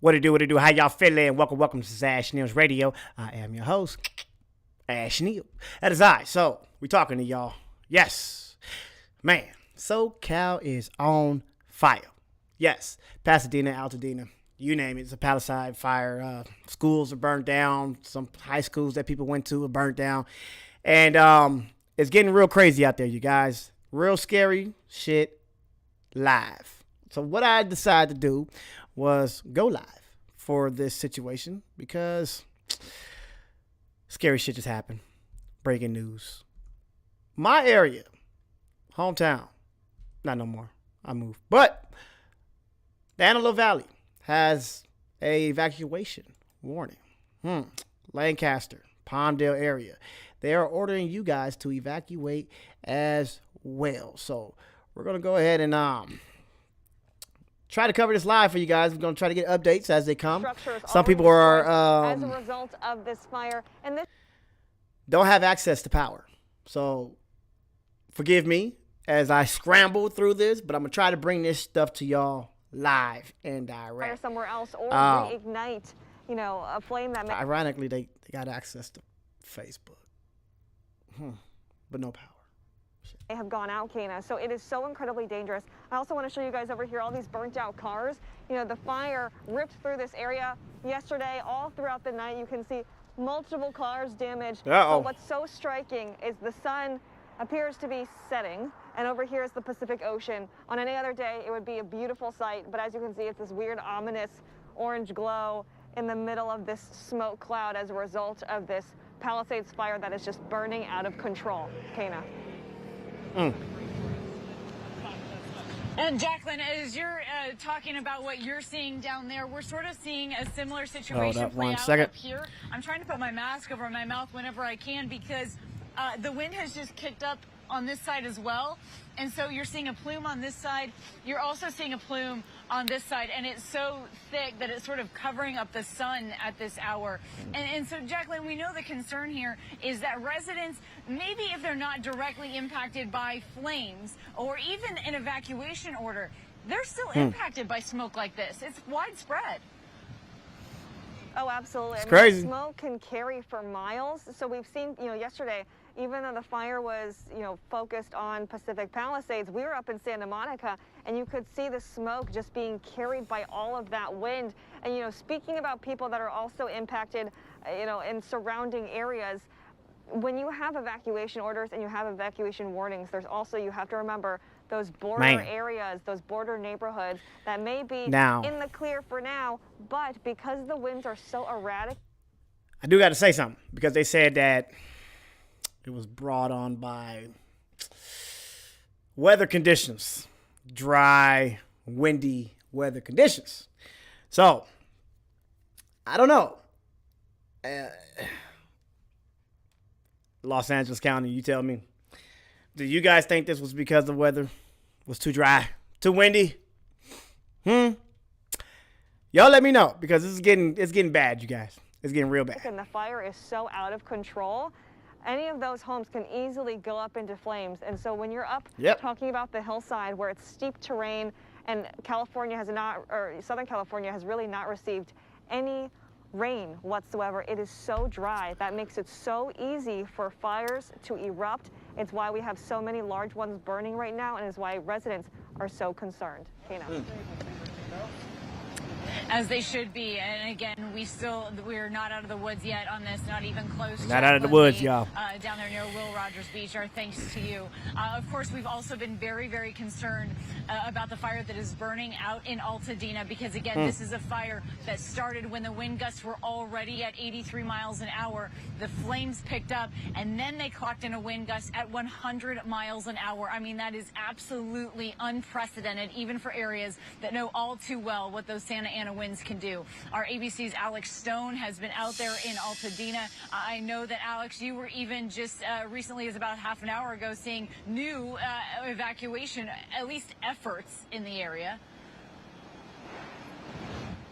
What it do, what it do, how y'all feeling? Welcome to Ash Neil's Radio. I am your host, Ash Neil. That is I. So, we talking to y'all. Yes. Man, SoCal is on fire. Yes, Pasadena, Altadena, you name it. It's a Palisade fire. Schools are burned down. Some high schools that people went to are burnt down. And it's getting real crazy out there, you guys. Real scary shit live. So what I decided to do was go live for this situation because scary shit just happened. Breaking news. My area, hometown, not no more. I moved. But the Antelope Valley has a evacuation warning. Lancaster, Palmdale area. They are ordering you guys to evacuate as well. So we're going to go ahead and try to cover this live for you guys. We're going to try to get updates as they come. Some people are as a result of this fire and this don't have access to power. So forgive me as I scramble through this, but I'm going to try to bring this stuff to y'all live and direct. Fire somewhere else or reignite, a flame that ironically they got access to Facebook. But no power. They have gone out, Kana. So it is so incredibly dangerous. I also want to show you guys over here all these burnt out cars. The fire ripped through this area yesterday, all throughout the night. You can see multiple cars damaged. But what's so striking is the sun appears to be setting, and over here is the Pacific Ocean. On any other day, it would be a beautiful sight, but as you can see, it's this weird, ominous orange glow in the middle of this smoke cloud as a result of this Palisades fire that is just burning out of control. Kana. And Jacqueline, as you're talking about what you're seeing down there, we're sort of seeing a similar situation play out up here. I'm trying to put my mask over my mouth whenever I can because the wind has just kicked up on this side as well. And so you're seeing a plume on this side. You're also seeing a plume on this side. And it's so thick that it's sort of covering up the sun at this hour. And so, Jacqueline, we know the concern here is that residents, maybe if they're not directly impacted by flames or even an evacuation order, they're still impacted by smoke like this. It's widespread. Oh, absolutely. It's crazy. Smoke can carry for miles. So we've seen, yesterday, even though the fire was, focused on Pacific Palisades, we were up in Santa Monica, and you could see the smoke just being carried by all of that wind. And, speaking about people that are also impacted, in surrounding areas, when you have evacuation orders and you have evacuation warnings, there's also, you have to remember, those border areas, those border neighborhoods that may be in the clear for now, but because the winds are so erratic. I do got to say something because they said that it was brought on by weather conditions, dry, windy weather conditions. So, I don't know. Los Angeles County, you tell me. Do you guys think this was because the weather was too dry, too windy? Y'all let me know because it's getting bad, you guys. It's getting real bad. And the fire is so out of control. Any of those homes can easily go up into flames. And so when you're up talking about the hillside where it's steep terrain and California has not, or Southern California has really not received any rain whatsoever. It is so dry. That makes it so easy for fires to erupt. It's why we have so many large ones burning right now, and is why residents are so concerned. Tina. As they should be. And again, we're not out of the woods yet on this, not even close. Not out of the woods, y'all. Down there near Will Rogers Beach. Our thanks to you. Of course, we've also been very, very concerned about the fire that is burning out in Altadena because, again, this is a fire that started when the wind gusts were already at 83 miles an hour. The flames picked up, and then they clocked in a wind gust at 100 miles an hour. I mean, that is absolutely unprecedented, even for areas that know all too well what those Santa Ana winds can do. Our ABC's Alex Stone has been out there in Altadena. I know that, Alex, you were even just recently, as about half an hour ago, seeing new evacuation, at least efforts in the area.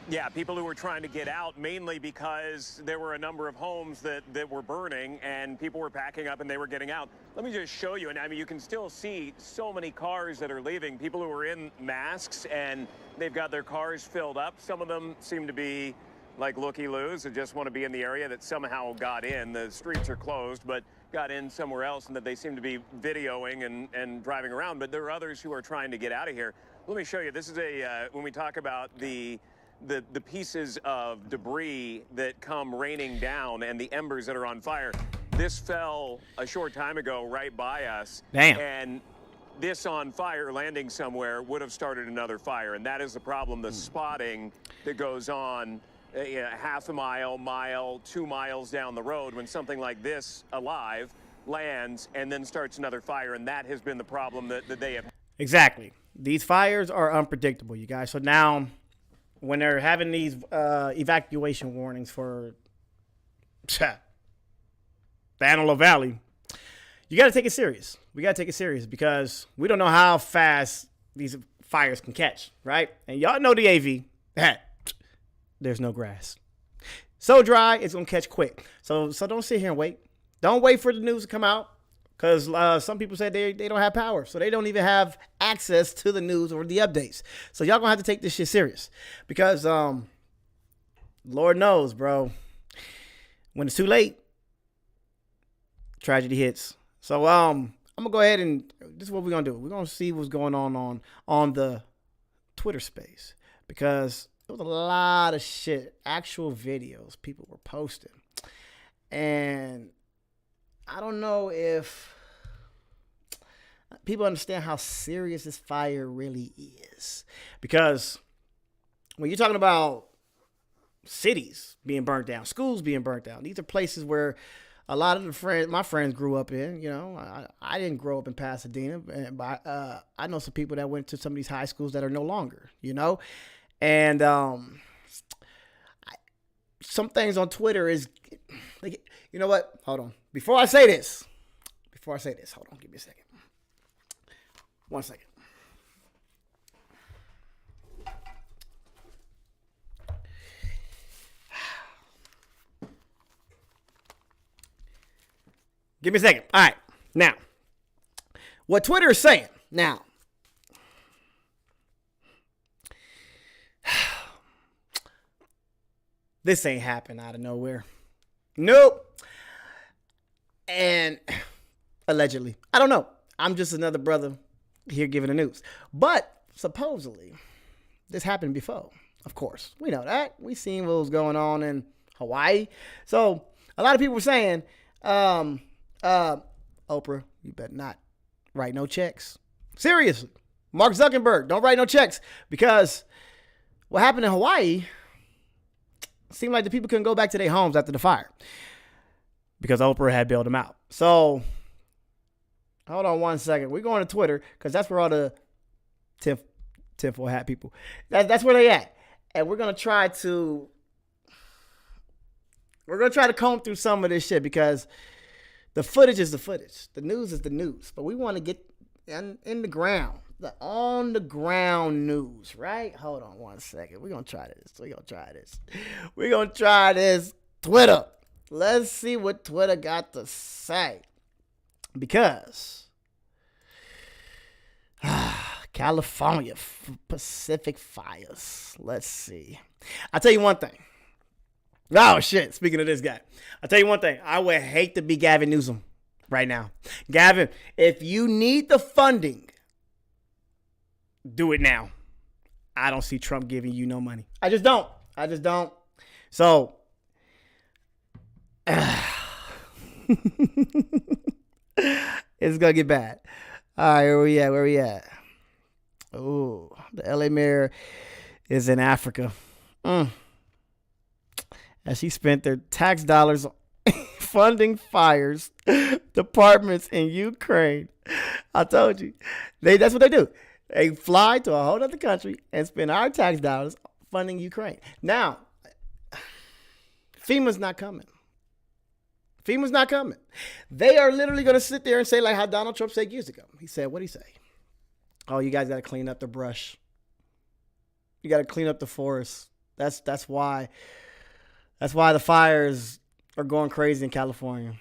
Yeah, people who were trying to get out, mainly because there were a number of homes that were burning and people were packing up and they were getting out. Let me just show you. And I mean, you can still see so many cars that are leaving. People who are in masks and they've got their cars filled up. Some of them seem to be like looky-loos and just want to be in the area that somehow got in. The streets are closed, but got in somewhere else, and that they seem to be videoing and driving around. But there are others who are trying to get out of here. Let me show you. This is when we talk about the pieces of debris that come raining down and the embers that are on fire. This fell a short time ago right by us. Damn. And this on fire landing somewhere would have started another fire. And that is the problem, the spotting that goes on half a mile, 2 miles down the road when something like this alive lands and then starts another fire. And that has been the problem that they have. Exactly. These fires are unpredictable, you guys. So now when they're having these evacuation warnings for the Antelope Valley, you got to take it serious. We got to take it serious because we don't know how fast these fires can catch, right? And y'all know the AV. There's no grass. So dry, it's going to catch quick. So don't sit here and wait. Don't wait for the news to come out because some people say they don't have power. So they don't even have access to the news or the updates. So y'all going to have to take this shit serious because Lord knows, bro, when it's too late, tragedy hits. So I'm going to go ahead and this is what we're going to do. We're going to see what's going on the Twitter space because there was a lot of shit, actual videos people were posting. And I don't know if people understand how serious this fire really is. Because when you're talking about cities being burnt down, schools being burnt down, these are places where a lot of my friends grew up in. You know, I didn't grow up in Pasadena, but I know some people that went to some of these high schools that are no longer, you know. And some things on Twitter is, like, you know what? Hold on. Before I say this, hold on. Give me a second. 1 second. Give me a second. All right. Now, what Twitter is saying now. This ain't happened out of nowhere. Nope. And allegedly, I don't know. I'm just another brother here giving the news. But supposedly, this happened before. Of course, we know that. We seen what was going on in Hawaii. So a lot of people were saying, Oprah, you better not write no checks. Seriously. Mark Zuckerberg, don't write no checks. Because what happened in Hawaii seemed like the people couldn't go back to their homes after the fire because Oprah had bailed them out. So, hold on 1 second. We're going to Twitter because that's where all the tinfoil hat people, that's where they at. And we're going to try to comb through some of this shit because the footage is the footage. The news is the news. But we want to get in the ground. The on the ground news, right? Hold on 1 second. We're going to try this. Twitter. Let's see what Twitter got to say. Because California Pacific fires. Let's see. I'll tell you one thing. Oh, shit. Speaking of this guy. I'll tell you one thing. I would hate to be Gavin Newsom right now. Gavin, if you need the funding, do it now. I don't see Trump giving you no money. I just don't. So, it's going to get bad. All right, where we at? Oh, the LA mayor is in Africa. As she spent their tax dollars funding fires departments in Ukraine. I told you. That's what they do. They fly to a whole other country and spend our tax dollars funding Ukraine. Now, FEMA's not coming. They are literally going to sit there and say like how Donald Trump said years ago. He said, what'd he say? Oh, you guys got to clean up the brush. You got to clean up the forest. That's why the fires are going crazy in California.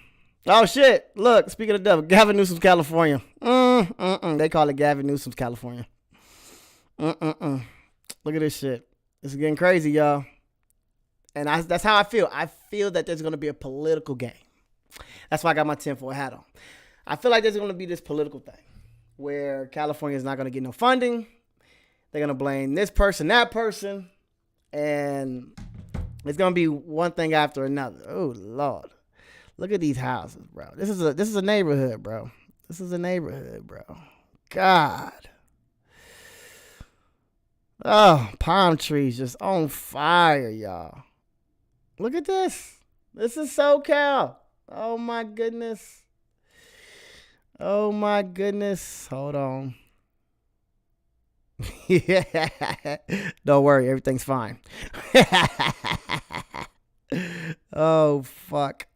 Oh shit! Look, speaking of the devil, Gavin Newsom's California. They call it Gavin Newsom's California. Look at this shit. This is getting crazy, y'all. And that's how I feel. I feel that there's going to be a political game. That's why I got my tinfoil hat on. I feel like there's going to be this political thing where California is not going to get no funding. They're going to blame this person, that person, and it's going to be one thing after another. Oh, Lord. Look at these houses, bro. This is a neighborhood, bro. This is a neighborhood, bro. God. Oh, palm trees just on fire, y'all. Look at this. This is SoCal. Oh, my goodness. Oh, my goodness. Hold on. Yeah. Don't worry. Everything's fine. Oh, fuck.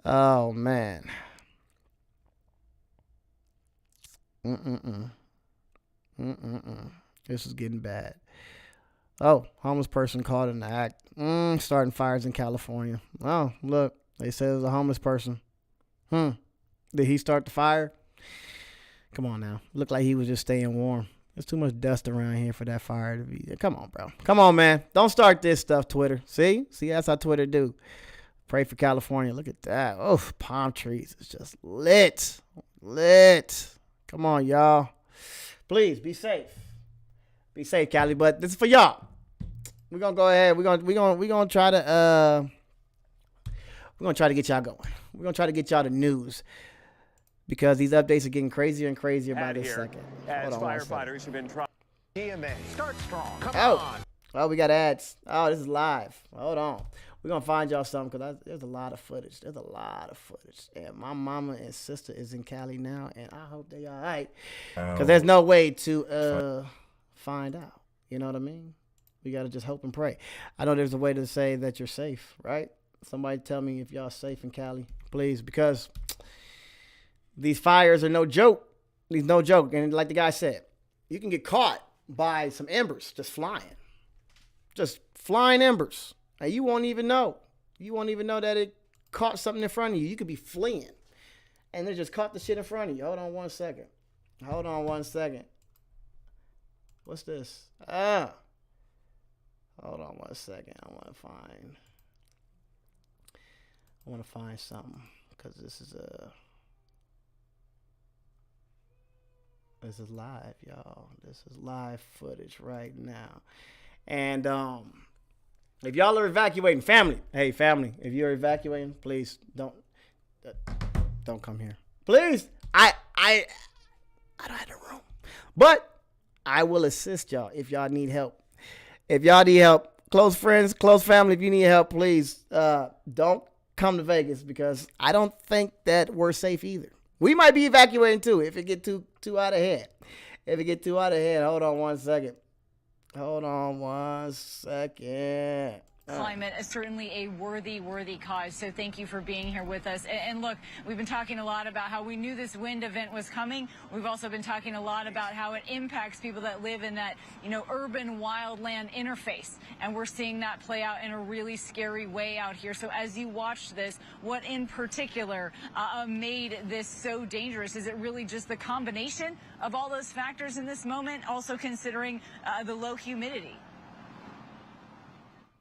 Oh, man. This is getting bad. Oh, homeless person caught in the act. Starting fires in California. Oh, look. They said it was a homeless person. Did he start the fire? Come on now. Looked like he was just staying warm. There's too much dust around here for that fire to be there. Come on, bro. Come on, man. Don't start this stuff, Twitter. See, that's how Twitter do. Pray for California. Look at that. Oh, palm trees. It's just lit. Lit. Come on, y'all. Please be safe. Be safe, Cali. But this is for y'all. We're gonna go ahead. We're gonna try to get y'all going. We're gonna try to get y'all the news because these updates are getting crazier and crazier by this second. As firefighters have been trying. EMA, start strong. Come on. Oh, we got ads. Oh, this is live. Hold on. We're going to find y'all something because there's a lot of footage. There's a lot of footage. And my mama and sister is in Cali now, and I hope they all right. Because there's no way to find out. You know what I mean? We got to just hope and pray. I know there's a way to say that you're safe, right? Somebody tell me if y'all safe in Cali, please, because these fires are no joke. These no joke. And like the guy said, you can get caught by some embers just flying. Just flying embers. And you won't even know. You won't even know that it caught something in front of you. You could be fleeing. And they just caught the shit in front of you. Hold on one second. What's this? Hold on one second. I want to find something. Because this is live, y'all. This is live footage right now. And, if y'all are evacuating, family, if you're evacuating, please don't come here. Please. I don't have the room. But I will assist y'all if y'all need help. If y'all need help, close friends, close family, if you need help, please don't come to Vegas because I don't think that we're safe either. We might be evacuating too if it get too out of hand. Hold on one second. Climate is certainly a worthy cause, so thank you for being here with us. And look, we've been talking a lot about how we knew this wind event was coming. We've also been talking a lot about how it impacts people that live in that, urban wildland interface. And we're seeing that play out in a really scary way out here. So as you watch this, what in particular made this so dangerous? Is it really just the combination of all those factors in this moment, also considering the low humidity?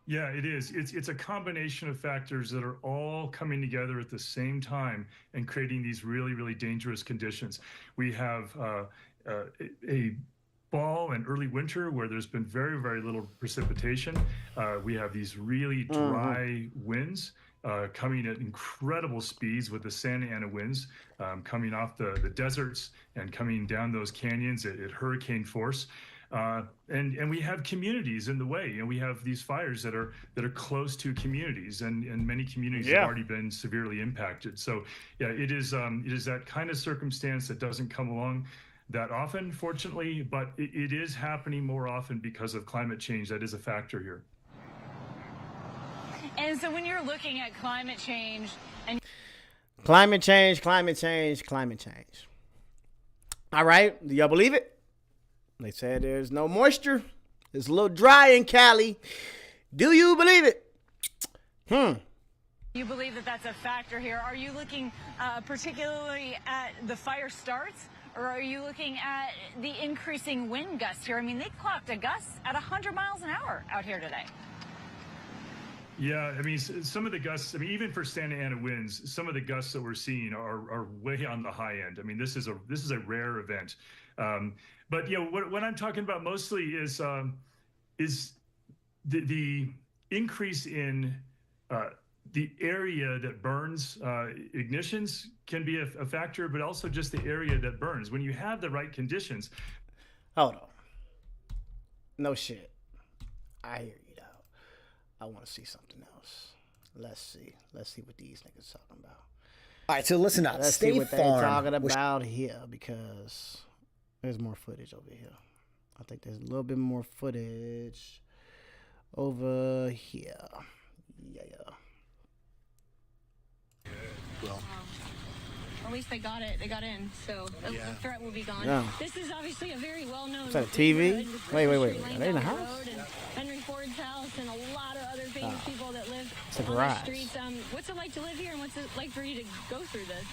Yeah, it is. It's a combination of factors that are all coming together at the same time and creating these really, really dangerous conditions. We have a fall and early winter where there's been very, very little precipitation. We have these really dry winds coming at incredible speeds with the Santa Ana winds coming off the deserts and coming down those canyons at hurricane force. And we have communities in the way, and we have these fires that are close to communities, and many communities have already been severely impacted. So, yeah, it is that kind of circumstance that doesn't come along that often, fortunately, but it is happening more often because of climate change. That is a factor here. And so when you're looking at climate change and climate change. All right, do y'all believe it? They said there's no moisture. It's a little dry in Cali. Do you believe it? You believe that that's a factor here. Are you looking particularly at the fire starts, or are you looking at the increasing wind gusts here? I mean, they clocked a gust at 100 miles an hour out here today. Yeah, I mean, some of the gusts, I mean, even for Santa Ana winds, some of the gusts that we're seeing are way on the high end. I mean, this is a rare event. But you know, what I'm talking about mostly is the increase in the area that burns. Ignitions can be a factor, but also just the area that burns. When you have the right conditions. Hold on. No shit. I hear you. I want to see something else. Let's see what these niggas talking about. All right, so listen up. Let's see what they're talking about here, because there's more footage over here. I think there's a little bit more footage over here. Yeah. Well, at least they got it. They got in, so the threat will be gone. Yeah. This is obviously a very well-known. Is that a TV? Wait. Are they in the house? Henry Ford's house and a lot of other famous people that live it's a on garage. the streets. What's it like to live here, and what's it like for you to go through this?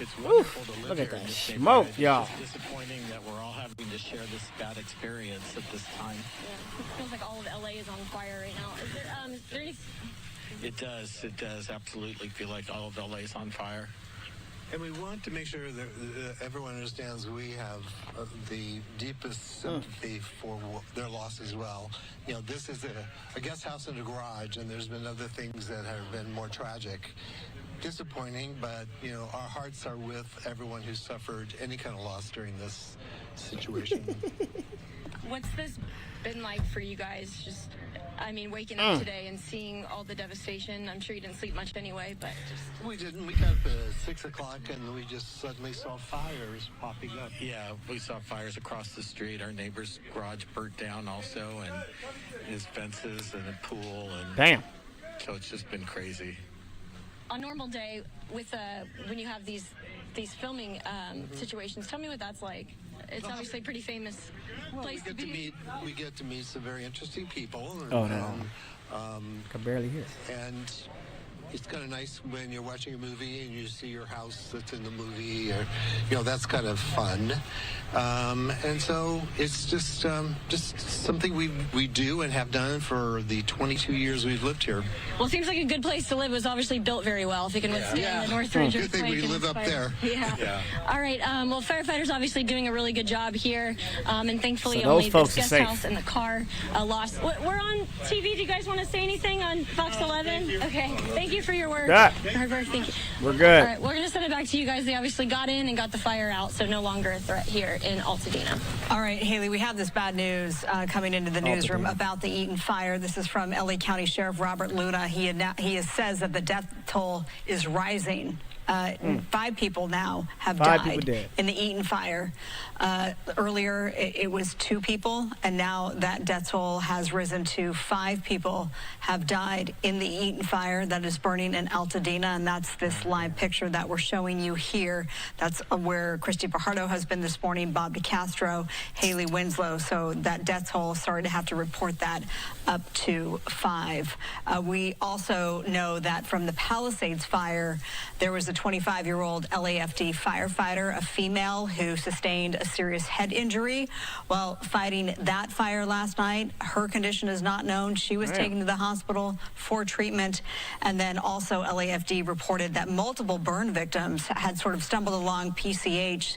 It's wonderful to live Look at here in that this smoke, neighborhood. y'all. It's disappointing that we're all having to share this bad experience at this time. Yeah, it feels like all of LA is on fire right now. Is there any... It does absolutely feel like all of LA is on fire. And we want to make sure that everyone understands we have the deepest sympathy for their loss as well. You know, this is a guest house and a garage, and there's been other things that have been more tragic. Disappointing, but, you know, our hearts are with everyone who suffered any kind of loss during this situation. What's this been like for you guys? Just, I mean, waking up today and seeing all the devastation. I'm sure you didn't sleep much anyway, but just... We didn't. We got up at 6 o'clock and we just suddenly saw fires popping up. Yeah, we saw fires across the street. Our neighbor's garage burnt down also, and his fences and a pool. And damn. So it's just been crazy. On a normal day, with when you have these filming situations, tell me what that's like. It's obviously a pretty famous place to be. We get to meet some very interesting people. I can barely hear. And it's kind of nice when you're watching a movie and you see your house that's in the movie, or, you know, that's kind of fun. And so it's just something we do and have done for the 22 years we've lived here. Well, it seems like a good place to live. It was obviously built very well, if you can withstand the Northridge Good thing we live up there. Yeah. All right. Well, firefighters obviously doing a really good job here, and thankfully so only this guest house and the car lost. We're on TV. Do you guys want to say anything on Fox 11? Okay. Thank you for your work. Hard work. Thank you. We're good. All right. We're gonna send it back to you guys. They obviously got in and got the fire out, so no longer a threat here in Altadena. All right, Haley, we have this bad news coming into the newsroom about the Eaton fire. This is from LA County Sheriff Robert Luna. He says that the death toll is rising. 5 people now have died in the Eaton fire. Earlier, it was 2 people, and now that death toll has risen to 5 people have died in the Eaton fire that is burning in Altadena, and that's this live picture that we're showing you here. That's where Christy Fajardo has been this morning, Bob DeCastro, Haley Winslow. So that death toll, sorry to have to report that, up to 5. We also know that from the Palisades fire, there was a 25-year-old LAFD firefighter, a female, who sustained a serious head injury while fighting that fire last night. Her condition is not known. She was taken to the hospital for treatment. And then also LAFD reported that multiple burn victims had sort of stumbled along PCH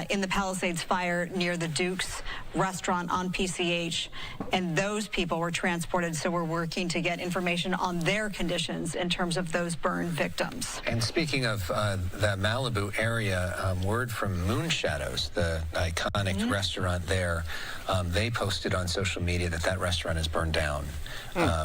in the Palisades fire near the Duke's restaurant on PCH, and those people were transported. So we're working to get information on their conditions in terms of those burn victims. And speaking of that Malibu area, word from Moon Shadows, the iconic restaurant there, they posted on social media that restaurant is burned down,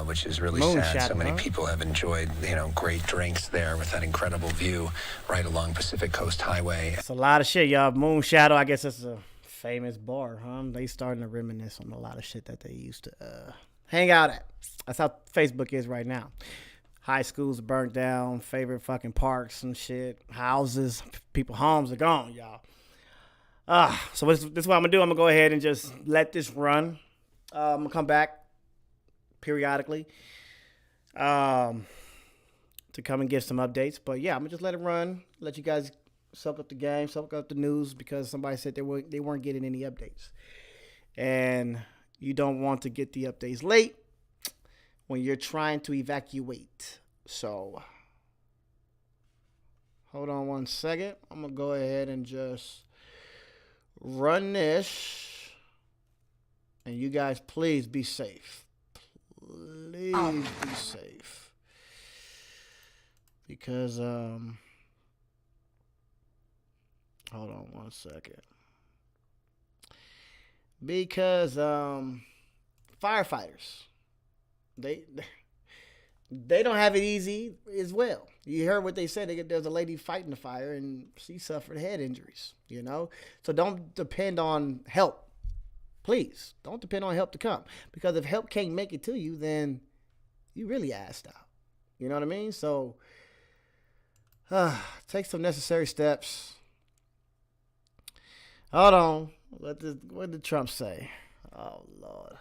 which is really sad. So many people have enjoyed, great drinks there with that incredible view right along Pacific Coast Highway. It's a lot of shit, y'all. Moon Shadow, I guess it's a famous bar, huh? They starting to reminisce on a lot of shit that they used to hang out at. That's how Facebook is right now. High schools are burnt down, favorite fucking parks and shit, houses, people homes are gone, y'all. So this is what I'm gonna do. I'm gonna go ahead and just let this run. I'm going to come back periodically to come and give some updates. But, yeah, I'm going to just let it run, let you guys soak up the game, soak up the news, because somebody said they weren't getting any updates. And you don't want to get the updates late when you're trying to evacuate. So, hold on one second. I'm going to go ahead and just run this. And you guys, please be safe. Please be safe. Because, hold on one second. Because, firefighters, they don't have it easy as well. You heard what they said. There's a lady fighting the fire, and she suffered head injuries, So don't depend on help. Please, don't depend on help to come. Because if help can't make it to you, then you really assed out. You know what I mean? So, take some necessary steps. Hold on. What did Trump say? Oh, Lord.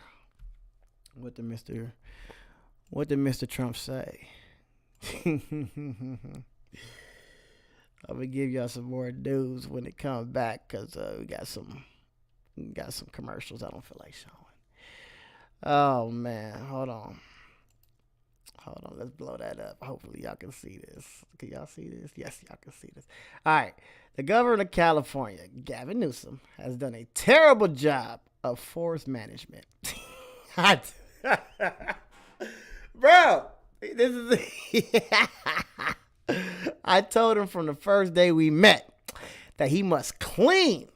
What did Mr. Trump say? I'm going to give y'all some more news when it comes back, because we got some commercials I don't feel like showing. Oh, man. Hold on. Let's blow that up. Hopefully y'all can see this. Can y'all see this? Yes, y'all can see this. All right. The governor of California, Gavin Newsom, has done a terrible job of forest management. Bro, this is I told him from the first day we met that he must clean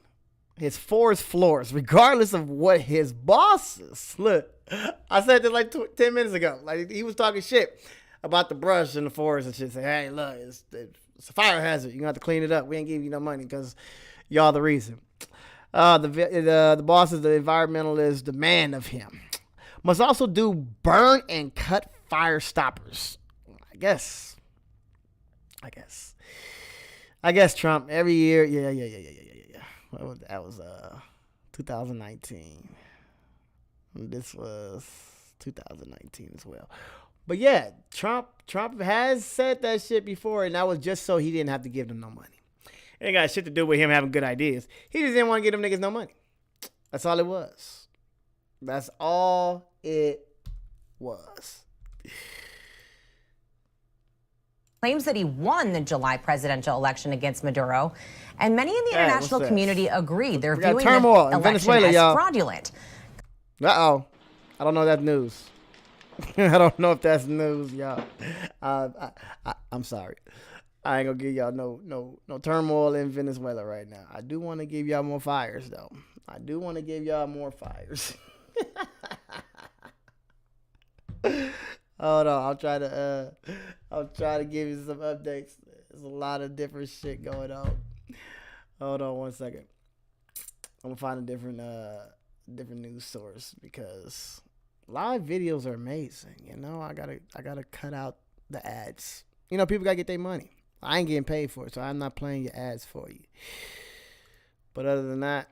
his forest floors, regardless of what his bosses. Look, I said this like 10 minutes ago. Like, he was talking shit about the brush in the forest and shit. Say, hey, look, it's a fire hazard. You're going to have to clean it up. We ain't giving you no money because y'all the reason. The bosses, the environmentalists, demand of him must also do burn and cut fire stoppers. I guess Trump every year. Yeah. That was 2019. This was 2019 as well. But yeah, Trump has said that shit before, and that was just so he didn't have to give them no money. It ain't got shit to do with him having good ideas. He just didn't want to give them niggas no money. That's all it was. That's all it was. Claims that he won the July presidential election against Maduro, and many in the international community agree. They're viewing the election as fraudulent. Uh-oh. I don't know if that's news. I don't know if that's news, y'all. I'm sorry. I ain't gonna give y'all no turmoil in Venezuela right now. I do want to give y'all more fires, though. I do want to give y'all more fires. Hold on, I'll try to give you some updates. There's a lot of different shit going on. Hold on one second. I'm gonna find a different news source, because live videos are amazing. I gotta cut out the ads. People gotta get their money. I ain't getting paid for it, so I'm not playing your ads for you. But other than that,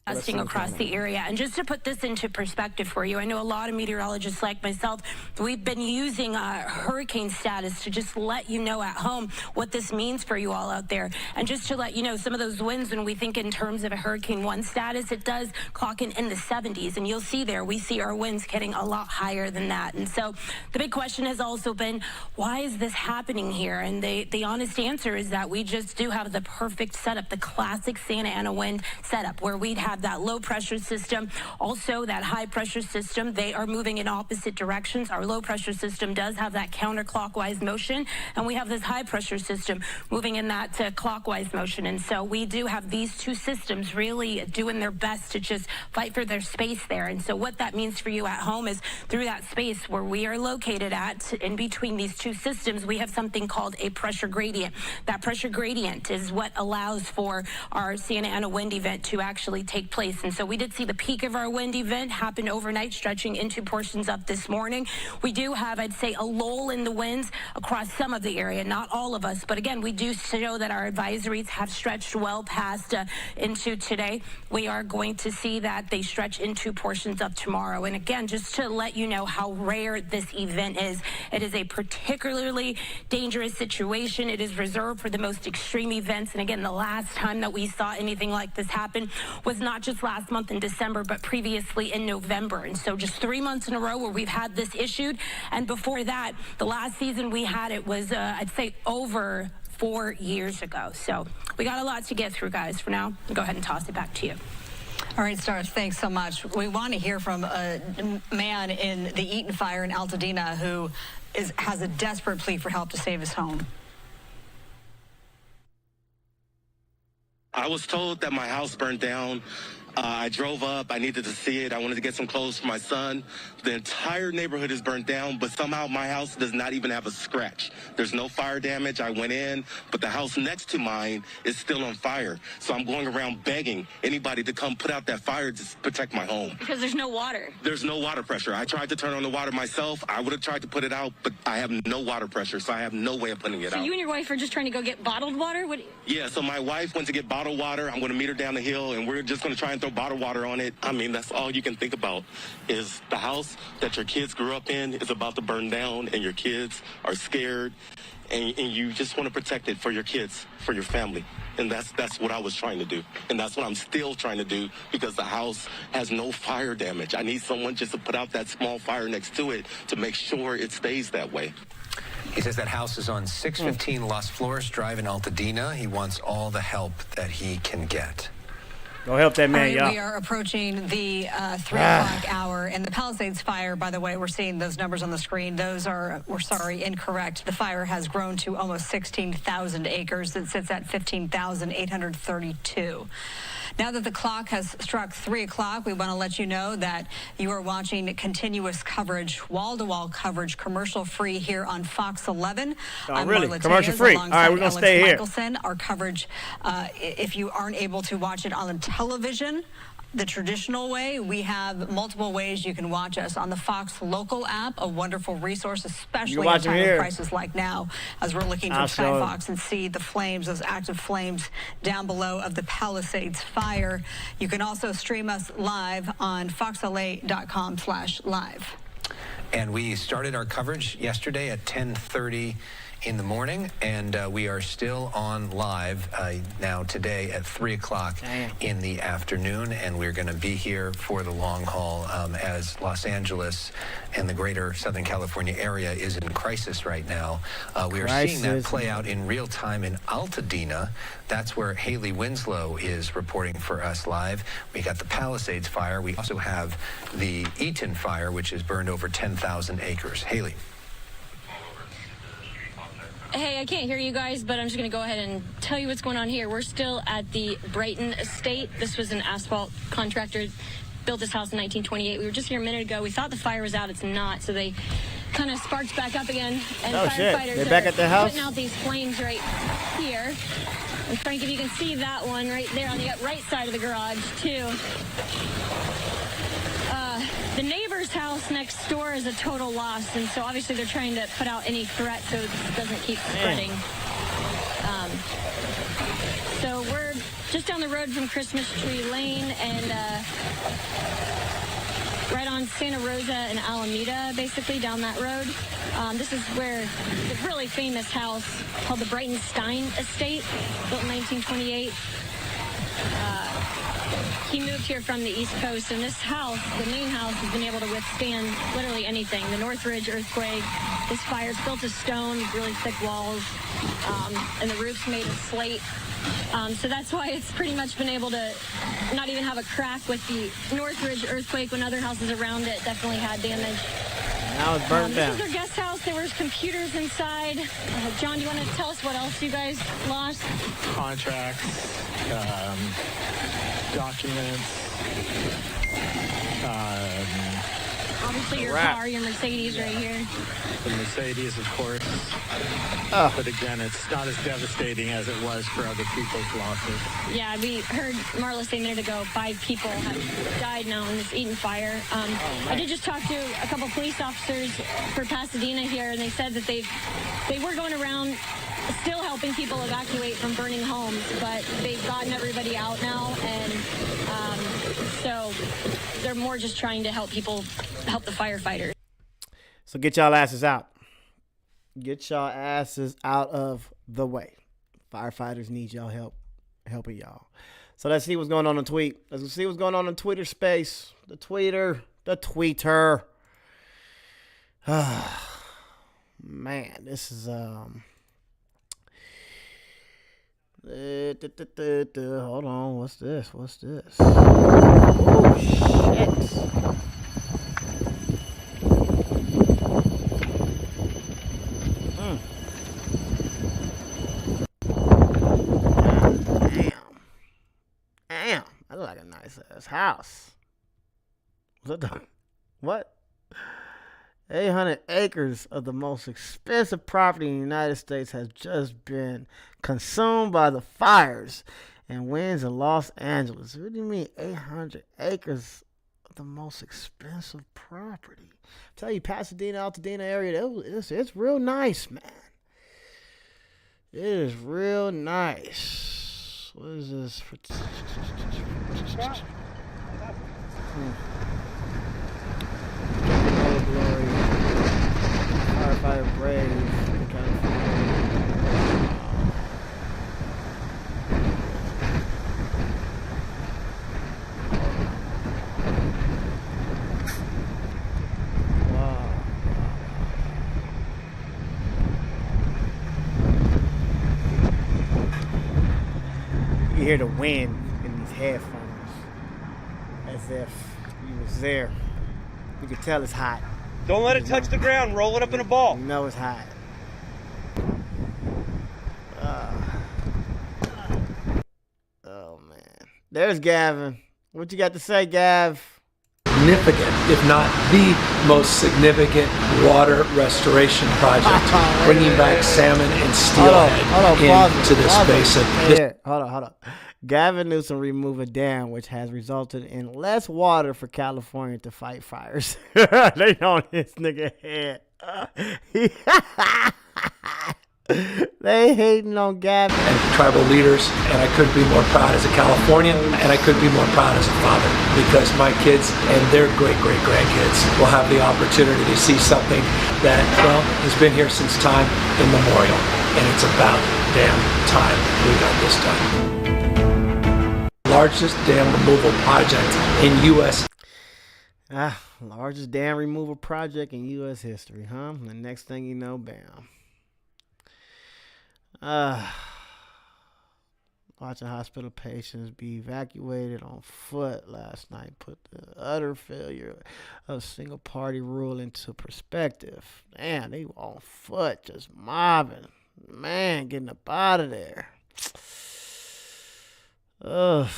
across the area. And just to put this into perspective for you, I know a lot of meteorologists like myself, we've been using hurricane status to just let you know at home what this means for you all out there. And just to let you know, some of those winds, when we think in terms of a Hurricane 1 status, it does clock in the 70s. And you'll see there, we see our winds getting a lot higher than that. And so the big question has also been, why is this happening here? And the honest answer is that we just do have the perfect setup, the classic Santa Ana wind setup, where we'd have that low pressure system, also that high pressure system. They are moving in opposite directions. Our low pressure system does have that counterclockwise motion, and we have this high pressure system moving in that clockwise motion. And so we do have these two systems really doing their best to just fight for their space there. And so what that means for you at home is, through that space where we are located at, in between these two systems, we have something called a pressure gradient. That pressure gradient is what allows for our Santa Ana wind event to actually take take place. And so we did see the peak of our wind event happen overnight, stretching into portions of this morning. We do have, I'd say, a lull in the winds across some of the area, not all of us. But again, we do show that our advisories have stretched well past into today. We are going to see that they stretch into portions of tomorrow. And again, just to let you know how rare this event is, it is a particularly dangerous situation. It is reserved for the most extreme events. And again, the last time that we saw anything like this happen was not just last month in December, but previously in November. And so just 3 months in a row where we've had this issued. And before that, the last season we had it was, I'd say, over 4 years ago. So we got a lot to get through, guys. For now, I'll go ahead and toss it back to you. All right, Stars, thanks so much. We want to hear from a man in the Eaton fire in Altadena who has a desperate plea for help to save his home. I was told that my house burned down. I drove up. I needed to see it. I wanted to get some clothes for my son. The entire neighborhood is burned down, but somehow my house does not even have a scratch. There's no fire damage. I went in, but the house next to mine is still on fire. So I'm going around begging anybody to come put out that fire to protect my home. Because there's no water. There's no water pressure. I tried to turn on the water myself. I would have tried to put it out, but I have no water pressure, so I have no way of putting it out. So you and your wife are just trying to go get bottled water? Yeah, so my wife went to get bottled water. I'm going to meet her down the hill, and we're just going to try and throw bottled water on it. I mean, that's all you can think about is the house that your kids grew up in is about to burn down, and your kids are scared, and you just want to protect it for your kids, for your family. And that's what I was trying to do. And that's what I'm still trying to do, because the house has no fire damage. I need someone just to put out that small fire next to it to make sure it stays that way. He says that house is on 615 Las Flores Drive in Altadena. He wants all the help that he can get. Go help that man, y'all. We are approaching the 3 o'clock hour. And the Palisades fire, by the way, we're seeing those numbers on the screen. Those are, we're sorry, incorrect. The fire has grown to almost 16,000 acres. It sits at 15,832. Now that the clock has struck 3 o'clock, we want to let you know that you are watching continuous coverage, wall-to-wall coverage, commercial-free here on Fox 11. Oh, really? Commercial-free. All right, we're going to stay here. Michelson, our coverage, if you aren't able to watch it on television, the traditional way, we have multiple ways you can watch us on the Fox local app, a wonderful resource, especially in a time of crisis like now, as we're looking from Sky Fox and see the flames, those active flames down below of the Palisades fire. You can also stream us live on foxla.com/live. And we started our coverage yesterday at 10:30 in the morning, and we are still on live now today at 3 o'clock in the afternoon, and we're going to be here for the long haul as Los Angeles and the greater Southern California area is in crisis right now. We are seeing that play out in real time in Altadena. That's where Haley Winslow is reporting for us live. We got the Palisades fire. We also have the Eaton fire, which has burned over 10,000 acres. Haley. Hey, I can't hear you guys, but I'm just going to go ahead and tell you what's going on here. We're still at the Brighton estate. This was an asphalt contractor, built this house in 1928. We were just here a minute ago. We thought the fire was out. It's not. So they kind of sparked back up again. And firefighters They're back at the house? putting out these flames right here. And Frank, if you can see that one right there on the right side of the garage, too. The neighbor's house next door is a total loss, and so obviously they're trying to put out any threat so it doesn't keep spreading. So we're just down the road from Christmas Tree Lane and right on Santa Rosa and Alameda, basically down that road. This is where the really famous house called the Brighton Stein Estate, built in 1928. He moved here from the East Coast, and this house, the main house, has been able to withstand literally anything. The Northridge earthquake, this fire's built of stone, really thick walls, and the roof's made of slate. So that's why it's pretty much been able to not even have a crack with the Northridge earthquake when other houses around it definitely had damage. Now it's burnt down. This is their guest house. There was computers inside. John, do you want to tell us what else you guys lost? Contracts, documents, obviously your car, your Mercedes right here. The Mercedes, of course. But again, it's not as devastating as it was for other people's losses. Yeah, we heard Marla say a minute ago, 5 people have died now in this Eaton fire. I did just talk to a couple police officers for Pasadena here, and they said that they were going around still helping people evacuate from burning homes, but they've gotten everybody out now, and so they're more just trying to help the firefighters. So get y'all asses out. Get y'all asses out of the way. Firefighters need y'all helping y'all. So let's see what's going on tweet. Let's see what's going on in Twitter space. The tweeter. Man, this is hold on, what's this? Oh shit. Damn, that look like a nice ass house. What? 800 acres of the most expensive property in the United States has just been consumed by the fires and winds in Los Angeles. What do you mean 800 acres of the most expensive property? I tell you, Pasadena, Altadena area, it's real nice, man. It is real nice. What is this? Glory. Firefighter Brave. Wow. You hear the wind in these headphones as if you was there. You can tell it's hot. Don't let it touch the ground. Roll it up in a ball. You know it's hot. Oh, man. There's Gavin. What you got to say, Gav? Significant, if not the most significant water restoration project, bringing back salmon and steelhead into this basin. Here, hold on. Gavin Newsom removed a dam which has resulted in less water for California to fight fires. They on his nigga head. They hating on Gavin. And tribal leaders, and I couldn't be more proud as a Californian, and I couldn't be more proud as a father, because my kids and their great-great-grandkids will have the opportunity to see something that, well, has been here since time immemorial, and it's about damn time we got this done. Largest dam removal project in U.S. Largest dam removal project in U.S. history, huh? The next thing you know, bam. Watching hospital patients be evacuated on foot last night put the utter failure of single-party rule into perspective. Man, they were on foot, just mobbing. Man, getting up out of there. Ugh.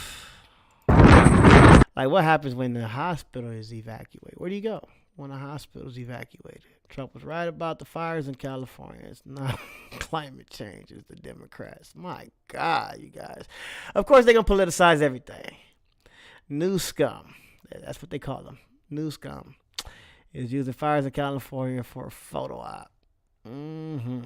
Like, what happens when the hospital is evacuated? Where do you go when the hospital is evacuated? Trump was right about the fires in California. It's not climate change, it's the Democrats. My God, you guys. Of course, they're going to politicize everything. New scum. That's what they call them. New scum is using fires in California for a photo op. Mm-hmm.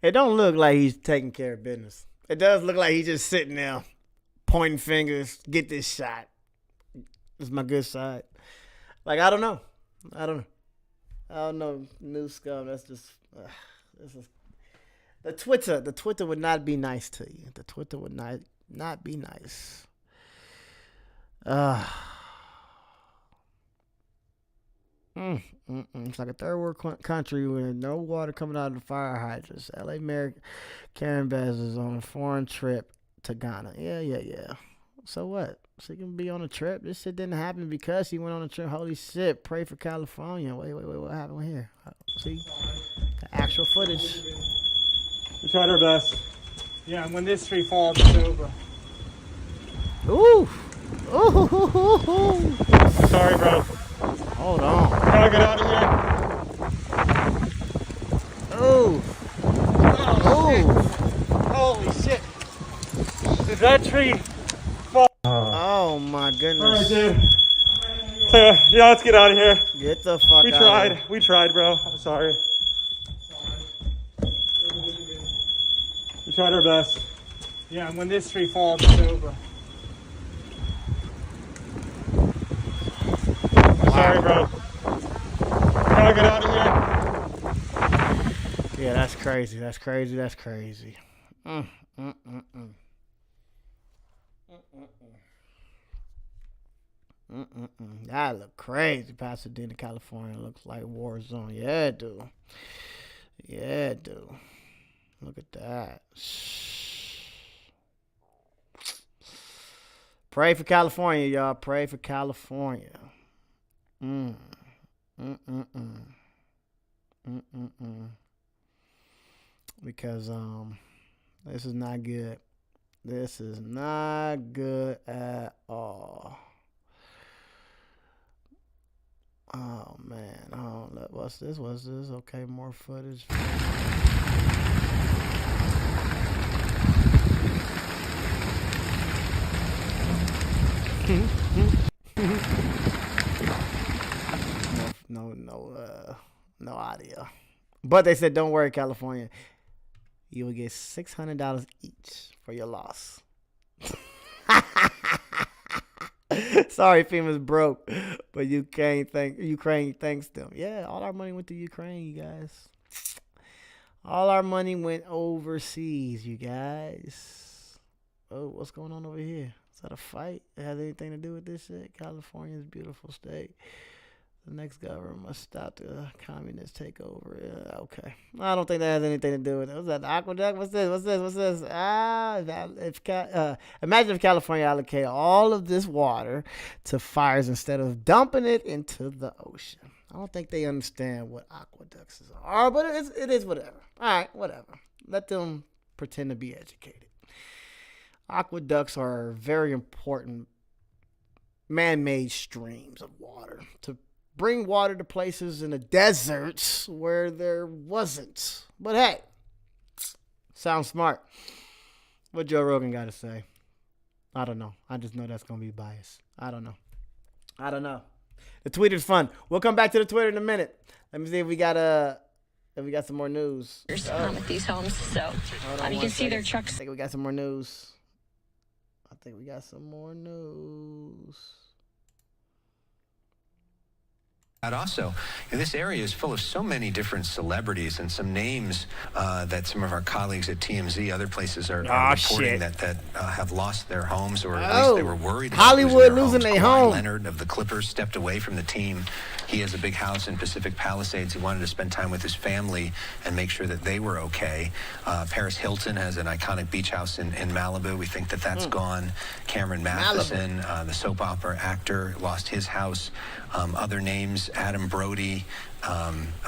It don't look like he's taking care of business. It does look like he's just sitting there pointing fingers, get this shot. This is my good side. Like, I don't know. New scum. That's just this is the Twitter. The Twitter would not be nice to you. The Twitter would not be nice. It's like a third world country with no water coming out of the fire hydrants. LA Mayor Karen Bass is on a foreign trip to Ghana. Yeah. So what? She can be on a trip. This shit didn't happen because she went on a trip. Holy shit. Pray for California. Wait. What happened here? See? The actual footage. We tried our best. Yeah, and when this tree falls, it's over. Ooh. Ooh. Sorry, bro. Hold on. Gotta get out of here. Ooh. Holy shit. Did that tree fall? Oh my goodness. All right, dude. Yeah, let's get out of here. Get the fuck We out tried. of here. We tried, bro. I'm sorry. We tried our best. Yeah, and when this tree falls, it's over. Sorry, bro. Gotta get out of here. Yeah, that's crazy. That's crazy. That look crazy. Pasadena, California looks like war zone. Yeah, it do. Look at that. Pray for California, y'all. Pray for California. Because this is not good. This is not good at all. Oh man. Oh, what's this? Okay, more footage. No audio. But they said, don't worry, California. You will get $600 each for your loss. Sorry, FEMA's broke, but Ukraine thanks them. Yeah, all our money went to Ukraine, you guys. All our money went overseas, you guys. Oh, what's going on over here? Is that a fight? It has anything to do with this shit? California's a beautiful state. The next government must stop the communist takeover. Yeah, okay. I don't think that has anything to do with it. What's that? The aqueduct? What's this? Imagine if California allocated all of this water to fires instead of dumping it into the ocean. I don't think they understand what aqueducts are, but it is whatever. All right, whatever. Let them pretend to be educated. Aqueducts are very important man-made streams of water to bring water to places in the deserts where there wasn't. But hey, sounds smart. What Joe Rogan got to say? I don't know. I just know that's going to be biased. I don't know. The Twitter's fun. We'll come back to the Twitter in a minute. Let me see if we got some more news. With these homes, so you can see their trucks. I think we got some more news. And also, this area is full of so many different celebrities and some names that some of our colleagues at TMZ, other places are reporting that have lost their homes, or at least they were worried about Hollywood losing their home. Leonard of the Clippers stepped away from the team. He has a big house in Pacific Palisades. He wanted to spend time with his family and make sure that they were okay. Paris Hilton has an iconic beach house in Malibu. We think that that's gone. Cameron Matheson, the soap opera actor, lost his house. Other names, Adam Brody,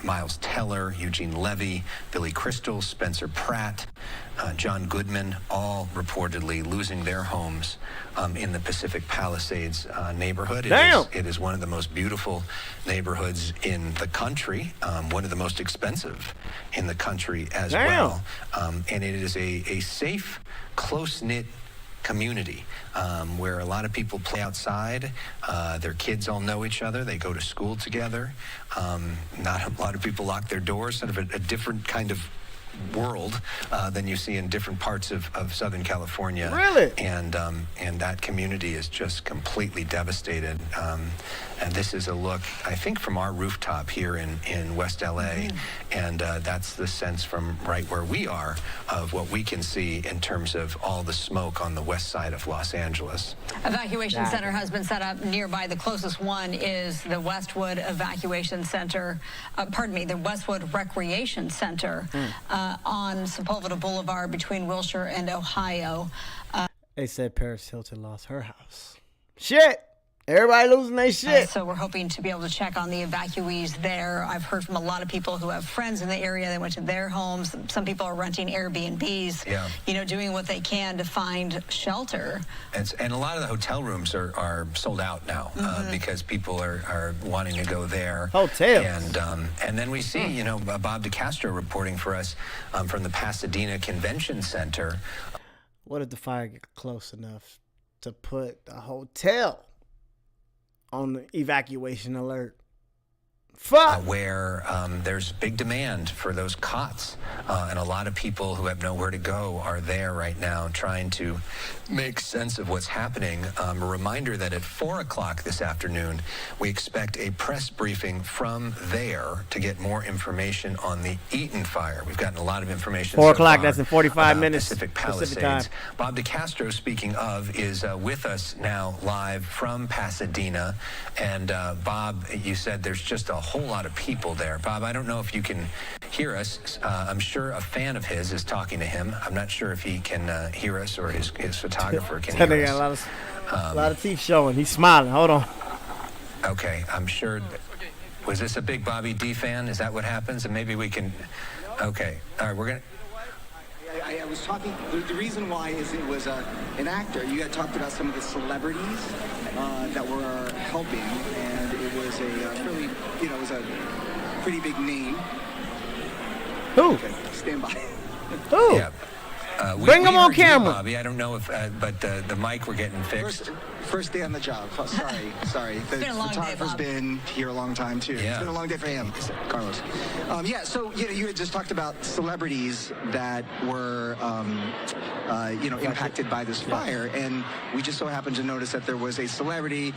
Miles Teller, Eugene Levy, Billy Crystal, Spencer Pratt, John Goodman, all reportedly losing their homes in the Pacific Palisades neighborhood. It is one of the most beautiful neighborhoods in the country, one of the most expensive in the country as well. And it is a safe, close-knit community where a lot of people play outside. Their kids all know each other. They go to school together. Not a lot of people lock their doors. Sort of a different kind of world than you see in different parts of Southern California. Really? And that community is just completely devastated. And this is a look, I think, from our rooftop here in West LA. And that's the sense from right where we are of what we can see in terms of all the smoke on the west side of Los Angeles. Evacuation center has been set up nearby. The closest one is the Westwood Evacuation Center, the Westwood Recreation Center on Sepulveda Boulevard between Wilshire and Ohio. They said Paris Hilton lost her house. Shit! Everybody losing their shit. So we're hoping to be able to check on the evacuees there. I've heard from a lot of people who have friends in the area. They went to their homes. Some people are renting Airbnbs, doing what they can to find shelter. And a lot of the hotel rooms are sold out now because people are wanting to go there. Hotels. And then we see, Bob DeCastro reporting for us from the Pasadena Convention Center. What if the fire get close enough to put a hotel on the evacuation alert? Fuck. Where there's big demand for those cots. And a lot of people who have nowhere to go are there right now trying to make sense of what's happening. A reminder that at 4 o'clock this afternoon, we expect a press briefing from there to get more information on the Eaton fire. We've gotten a lot of information 4 so o'clock, far that's in 45 minutes. Pacific Pacific Palisades. time. Bob DeCastro, speaking of, is with us now live from Pasadena. And Bob, you said there's just a whole lot of people there. Bob, I don't know if you can hear us. I'm sure a fan of his is talking to him. I'm not sure if he can hear us or his photographer can hear us. A lot of teeth showing. He's smiling. Hold on. Okay, I'm sure. Was this a big Bobby D fan? Is that what happens? And maybe we can. Okay, all right, we're gonna. I was talking. The reason why is it was an actor. You had talked about some of the celebrities that were helping, and it was a really, it was a pretty big name. Who? Okay, stand by. Who? Yeah. Bring him on heard you, camera. Bobby. I don't know if, but the mic we're getting fixed. First day on the job. Oh, sorry. The photographer's been here a long time too. Yeah. It's been a long day for him, Carlos. So you had just talked about celebrities that were, impacted by this fire, and we just so happened to notice that there was a celebrity.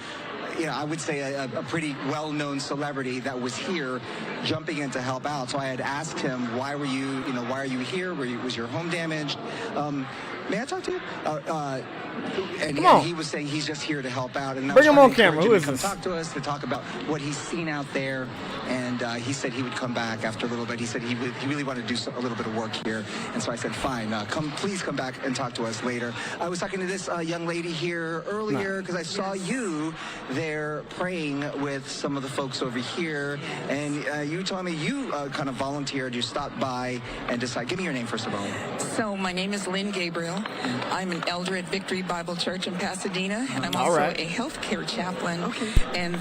I would say a pretty well-known celebrity that was here jumping in to help out. So I had asked him, why are you here? Was your home damaged? May I talk to you? And he was saying he's just here to help out. And bring him on camera. Who is this? Talk to us to talk about what he's seen out there. And he said he would come back after a little bit. He said he really wanted to do a little bit of work here. And so I said, fine, please come back and talk to us later. I was talking to this young lady here earlier because I saw you there praying with some of the folks over here. And you told me you kind of volunteered. You stopped by and decided. Give me your name, first of all. So my name is Lynn Gabriel. I'm an elder at Victory Bible Church in Pasadena, and I'm also a healthcare chaplain. Okay. And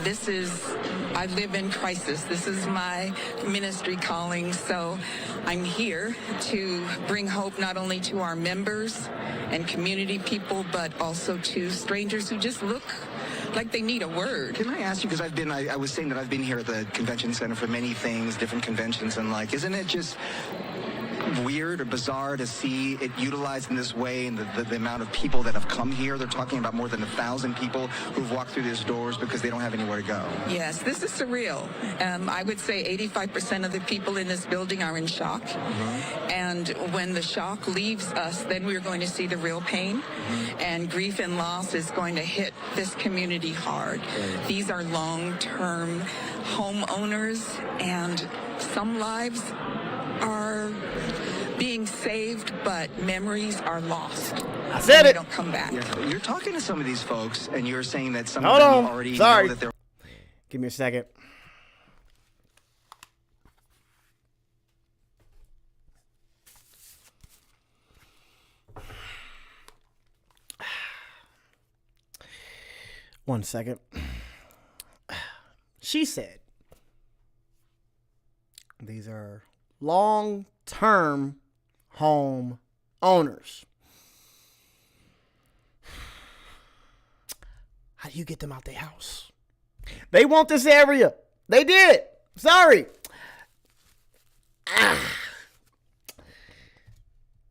I live in crisis. This is my ministry calling. So I'm here to bring hope not only to our members and community people, but also to strangers who just look like they need a word. Can I ask you, because I was saying that I've been here at the convention center for many things, different conventions, and isn't it just weird or bizarre to see it utilized in this way, and the amount of people that have come here? They're talking about more than 1,000 people who've walked through these doors because they don't have anywhere to go. Yes, this is surreal. I would say 85% of the people in this building are in shock. And when the shock leaves us, then we're going to see the real pain. And grief and loss is going to hit this community hard. These are long-term homeowners, and some lives are being saved, but memories are lost. I said they it. Don't come back. Yeah. You're talking to some of these folks, and you're saying that some of them already know that they're. Give me a second. One second. She said these are long-term home owners. How do you get them out their house? They want this area. They did. Sorry.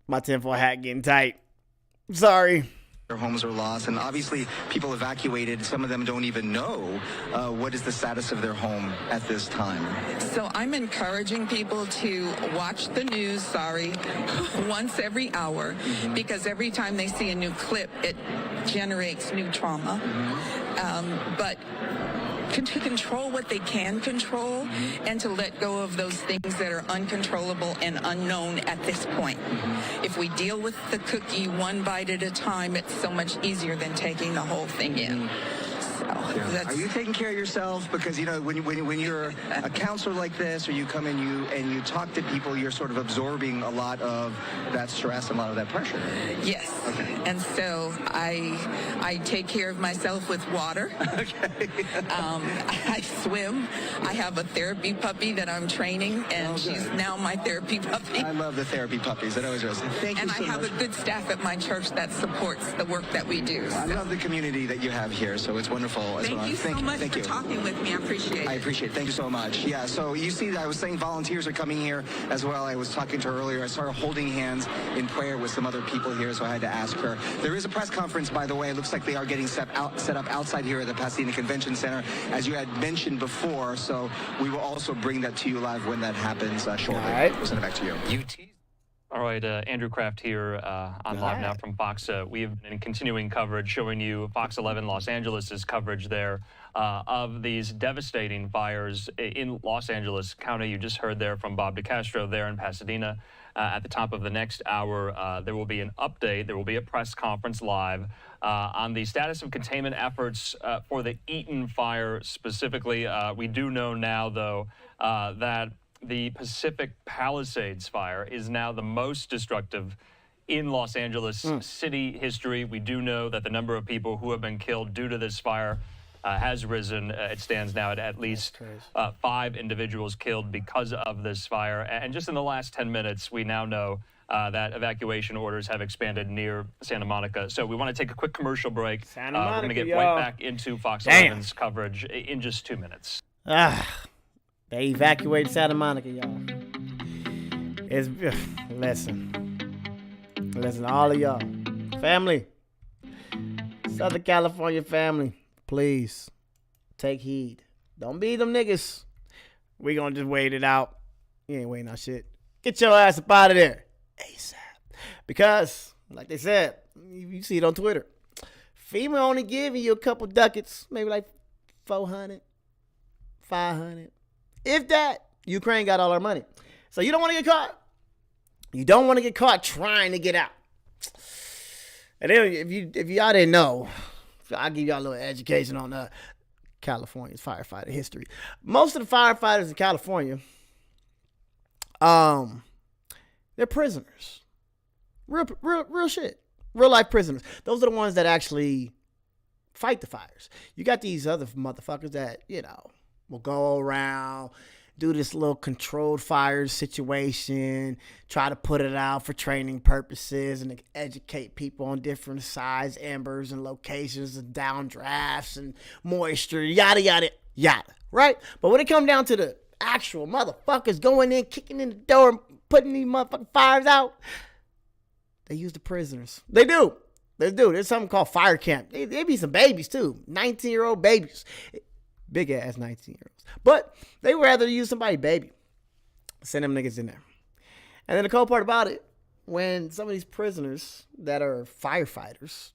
My tinfoil hat getting tight. Sorry. Their homes are lost, and obviously people evacuated. Some of them don't even know what is the status of their home at this time. So I'm encouraging people to watch the news, once every hour, because every time they see a new clip, it generates new trauma. But to control what they can control and to let go of those things that are uncontrollable and unknown at this point. If we deal with the cookie one bite at a time, it's so much easier than taking the whole thing in. So Yeah. Are you taking care of yourself? Because, you know, when you're a counselor like this, or you come in and you talk to people, you're sort of absorbing a lot of that stress, a lot of that pressure. Yes. Okay. And so I take care of myself with water. Okay. I swim. I have a therapy puppy that I'm training, and she's now my therapy puppy. I love the therapy puppies. That always resonates. Thank you so much. And I have a good staff at my church that supports the work that we do. I love the community that you have here, so it's wonderful. Thank you so much for talking with me. I appreciate it. I appreciate it. Thank you so much. Yeah, so you see, I was saying volunteers are coming here as well. I was talking to her earlier. I started holding hands in prayer with some other people here, so I had to ask her. There is a press conference, by the way. It looks like they are getting set up outside here at the Pasadena Convention Center, as you had mentioned before, so we will also bring that to you live when that happens shortly. All right. We'll send it back to you. All right, Andrew Kraft here on Live Now from Fox. We have been continuing coverage showing you Fox 11 Los Angeles' coverage there of these devastating fires in Los Angeles County. You just heard there from Bob DeCastro there in Pasadena. At the top of the next hour, there will be an update. There will be a press conference live on the status of containment efforts for the Eaton fire specifically. We do know now, though, that the Pacific Palisades fire is now the most destructive in Los Angeles city history. We do know that the number of people who have been killed due to this fire has risen. It stands now at least 5 individuals killed because of this fire. And just in the last 10 minutes, we now know that evacuation orders have expanded near Santa Monica. So we want to take a quick commercial break. We're going to get right back into Fox 11's coverage in just 2 minutes. They evacuated Santa Monica, y'all. Listen, all of y'all. Family. Southern California family. Please. Take heed. Don't be them niggas. We gonna just wait it out. You ain't waiting on shit. Get your ass up out of there. ASAP. Because, like they said, you see it on Twitter. FEMA only giving you a couple ducats. Maybe like 400, 500. If that, Ukraine got all our money. So you don't want to get caught. You don't want to get caught trying to get out. And then if y'all didn't know, I'll give y'all a little education on California's firefighter history. Most of the firefighters in California, they're prisoners. Real shit. Real life prisoners. Those are the ones that actually fight the fires. You got these other motherfuckers that, you know, will go around, do this little controlled fire situation, try to put it out for training purposes and educate people on different size embers and locations and downdrafts and moisture, yada, yada, yada, right? But when it comes down to the actual motherfuckers going in, kicking in the door, and putting these motherfucking fires out, they use the prisoners. They do. There's something called fire camp. They be some babies, too. 19-year-old babies. Big-ass 19-year-olds. But they would rather use somebody's baby. Send them niggas in there. And then the cool part about it, when some of these prisoners that are firefighters,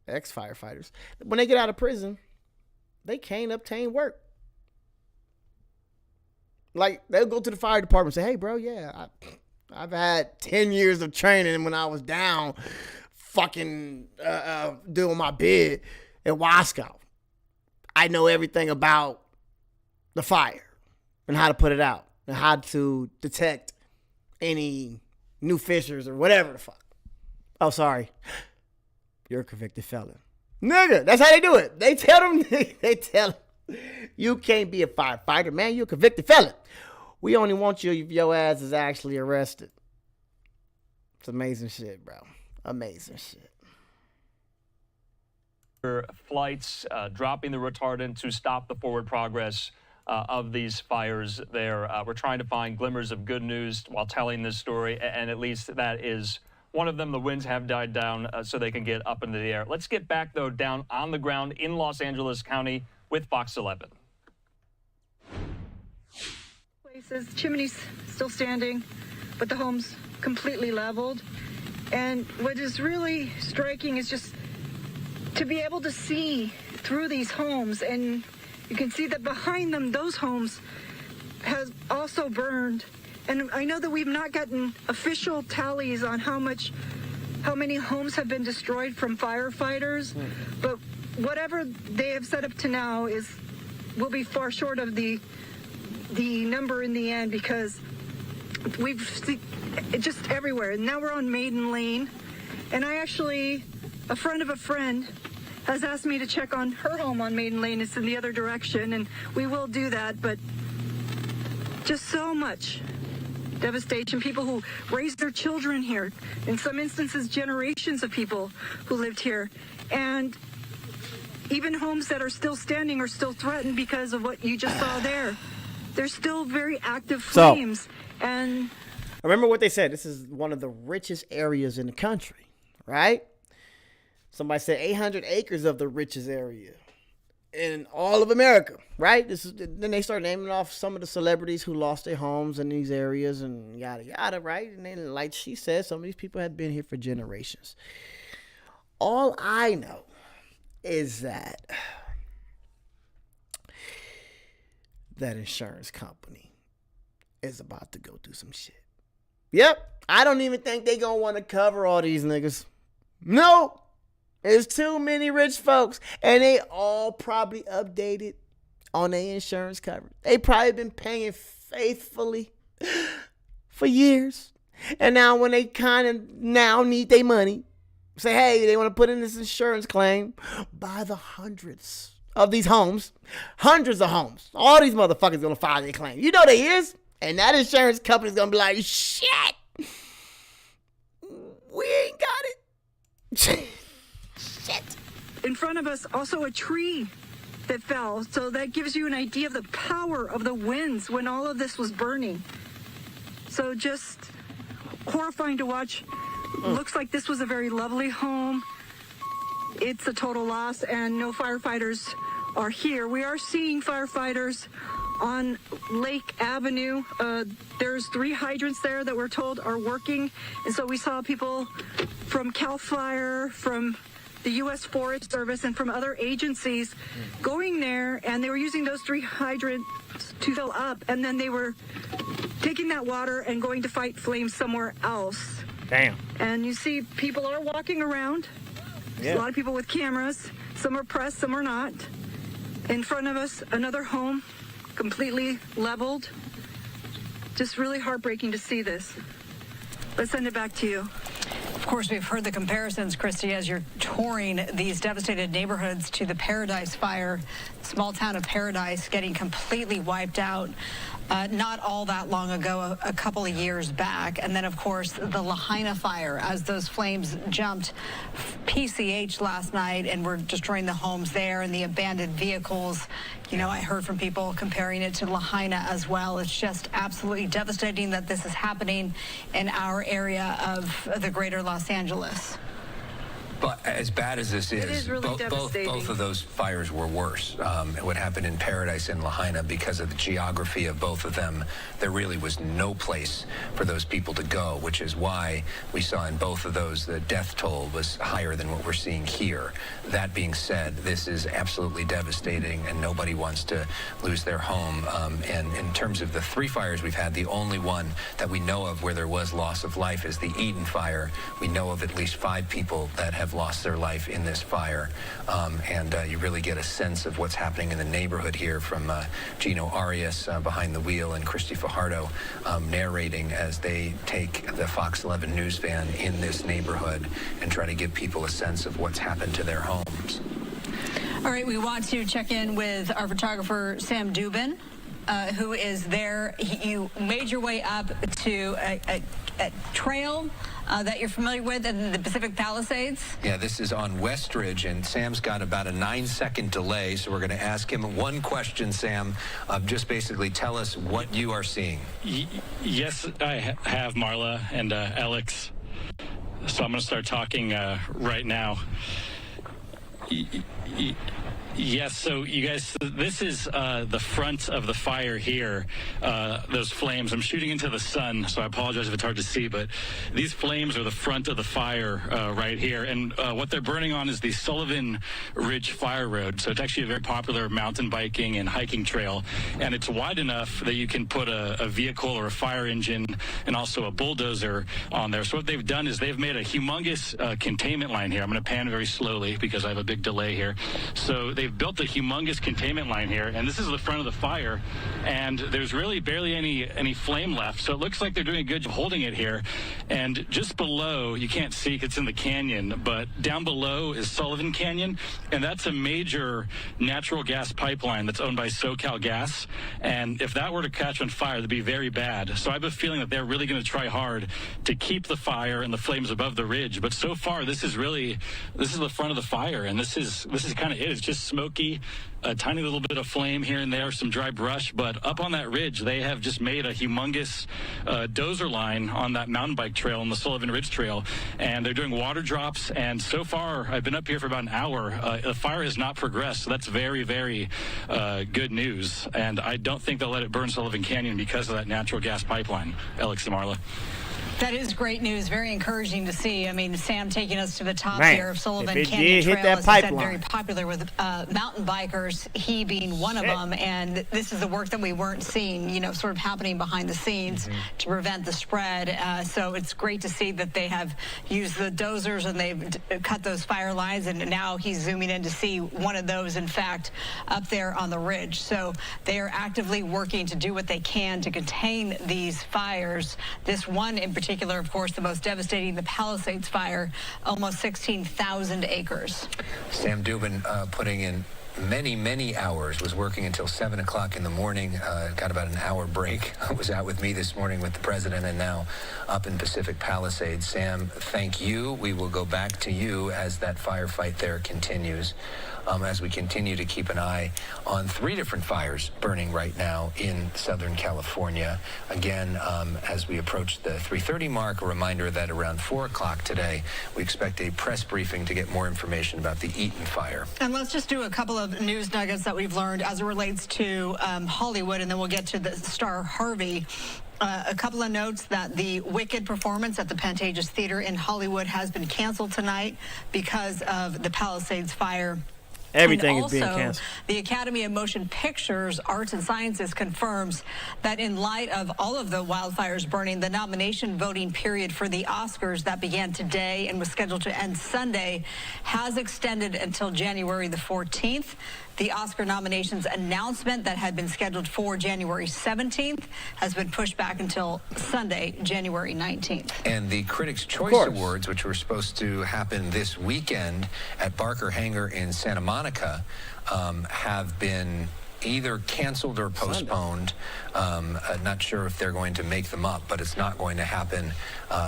ex-firefighters, when they get out of prison, they can't obtain work. Like, they'll go to the fire department and say, hey, bro, yeah, I've had 10 years of training when I was down fucking doing my bid at Wasco. I know everything about the fire and how to put it out and how to detect any new fissures or whatever the fuck. Oh, sorry. You're a convicted felon. Nigga, that's how they do it. They tell them, you can't be a firefighter, man. You're a convicted felon. We only want you if your ass is actually arrested. It's amazing shit, bro. Amazing shit. Flights dropping the retardant to stop the forward progress of these fires there. We're trying to find glimmers of good news while telling this story, and at least that is one of them. The winds have died down so they can get up into the air. Let's get back, though, down on the ground in Los Angeles County with Fox 11. Places, chimneys still standing, but the home's completely leveled. And what is really striking is just to be able to see through these homes, and you can see that behind them, those homes has also burned. And I know that we've not gotten official tallies on how many homes have been destroyed from firefighters, but whatever they have set up to now will be far short of the number in the end, because we've seen it just everywhere. And now we're on Maiden Lane, and a friend of a friend has asked me to check on her home on Maiden Lane. It's in the other direction, and we will do that, but just so much devastation. People who raised their children here, in some instances generations of people who lived here, and even homes that are still standing are still threatened because of what you just saw there. There's still very active flames. And remember what they said, this is one of the richest areas in the country, right? Somebody said 800 acres of the richest area in all of America, right? Then they start naming off some of the celebrities who lost their homes in these areas and yada yada, right? And then, like she said, some of these people had been here for generations. All I know is that insurance company is about to go do some shit. Yep, I don't even think they gonna want to cover all these niggas. No. There's too many rich folks, and they all probably updated on their insurance coverage. They probably been paying faithfully for years. And now when they kind of now need their money, say, hey, they want to put in this insurance claim, by the hundreds of these homes, hundreds of homes, all these motherfuckers going to file their claim. You know they is. And that insurance company's going to be like, shit, we ain't got it. Shit. In front of us, also a tree that fell. So that gives you an idea of the power of the winds when all of this was burning. So just horrifying to watch. Looks like this was a very lovely home. It's a total loss, and no firefighters are here. We are seeing firefighters on Lake Avenue. There's 3 hydrants there that we're told are working. And so we saw people from CAL FIRE, from the U.S. Forest Service, and from other agencies going there, and they were using those 3 hydrants to fill up, and then they were taking that water and going to fight flames somewhere else. Damn. And you see people are walking around. There's a lot of people with cameras. Some are pressed, some are not. In front of us, another home completely leveled. Just really heartbreaking to see this. Let's send it back to you. Of course, we've heard the comparisons, Christy, as you're touring these devastated neighborhoods to the Paradise Fire, small town of Paradise getting completely wiped out not all that long ago, a couple of years back. And then, of course, the Lahaina fire, as those flames jumped PCH last night and were destroying the homes there and the abandoned vehicles. You know, I heard from people comparing it to Lahaina as well. It's just absolutely devastating that this is happening in our area of the greater Los Angeles. But as bad as this is really both of those fires were worse. What happened in Paradise and Lahaina, because of the geography of both of them, there really was no place for those people to go, which is why we saw in both of those the death toll was higher than what we're seeing here. That being said, this is absolutely devastating, and nobody wants to lose their home. And in terms of the 3 fires we've had, the only one that we know of where there was loss of life is the Eden fire. We know of at least 5 people that have lost their life in this fire, and you really get a sense of what's happening in the neighborhood here from Gino Arias behind the wheel and Christy Fajardo narrating as they take the Fox 11 news van in this neighborhood and try to give people a sense of what's happened to their homes. All right, we want to check in with our photographer, Sam Dubin, who is there. You made your way up to a trail that you're familiar with in the Pacific Palisades? Yeah, this is on Westridge, and Sam's got about a 9-second delay, so we're going to ask him one question, Sam. Just basically tell us what you are seeing. Yes, I have, Marla and Alex. So I'm going to start talking right now. Yes, so you guys, this is the front of the fire here, those flames. I'm shooting into the sun, so I apologize if it's hard to see, but these flames are the front of the fire right here. And what they're burning on is the Sullivan Ridge Fire Road. So it's actually a very popular mountain biking and hiking trail, and it's wide enough that you can put a vehicle or a fire engine and also a bulldozer on there. So what they've done is they've made a humongous containment line here. I'm going to pan very slowly because I have a big delay here. So they've built a humongous containment line here, and this is the front of the fire, and there's really barely any flame left. So it looks like they're doing a good job holding it here. And just below, you can't see because it's in the canyon, but down below is Sullivan Canyon, and that's a major natural gas pipeline that's owned by SoCal Gas. And if that were to catch on fire, that'd be very bad. So I have a feeling that they're really going to try hard to keep the fire and the flames above the ridge. But so far, this is the front of the fire, and this is kind of it. It's just smoky, a tiny little bit of flame here and there, some dry brush. But up on that ridge, they have just made a humongous dozer line on that mountain bike trail on the Sullivan Ridge Trail, and they're doing water drops. And so far, I've been up here for about an hour. The fire has not progressed, so that's very, very good news. And I don't think they'll let it burn Sullivan Canyon because of that natural gas pipeline. Alex and Marla. That is great news. Very encouraging to see. I mean, Sam taking us to the top here of Sullivan Canyon Trail, as I said, very popular with mountain bikers, he being one of them. And this is the work that we weren't seeing, you know, sort of happening behind the scenes to prevent the spread. So it's great to see that they have used the dozers and they've cut those fire lines. And now he's zooming in to see one of those, in fact, up there on the ridge. So they are actively working to do what they can to contain these fires. This one in particular, of course, the most devastating, the Palisades fire, almost 16,000 acres. Sam Dubin putting in many hours, was working until 7 o'clock in the morning, got about an hour break, was out with me this morning with the president, and now up in Pacific Palisades. Sam, thank you. We will go back to you as that firefight there continues, as we continue to keep an eye on 3 different fires burning right now in Southern California. Again, as we approach the 3:30 mark, a reminder that around 4 o'clock today, we expect a press briefing to get more information about the Eaton fire. And let's just do a couple of news nuggets that we've learned as it relates to Hollywood, and then we'll get to the star Harvey. A couple of notes that the Wicked performance at the Pantages Theater in Hollywood has been canceled tonight because of the Palisades fire. Everything is being canceled. The Academy of Motion Pictures Arts and Sciences confirms that in light of all of the wildfires burning, the nomination voting period for the Oscars that began today and was scheduled to end Sunday has extended until January the 14th. The Oscar nominations announcement that had been scheduled for January 17th has been pushed back until Sunday, January 19th. And the Critics' Choice Awards, which were supposed to happen this weekend at Barker Hangar in Santa Monica, have been either canceled or postponed. Not sure if they're going to make them up, but it's not going to happen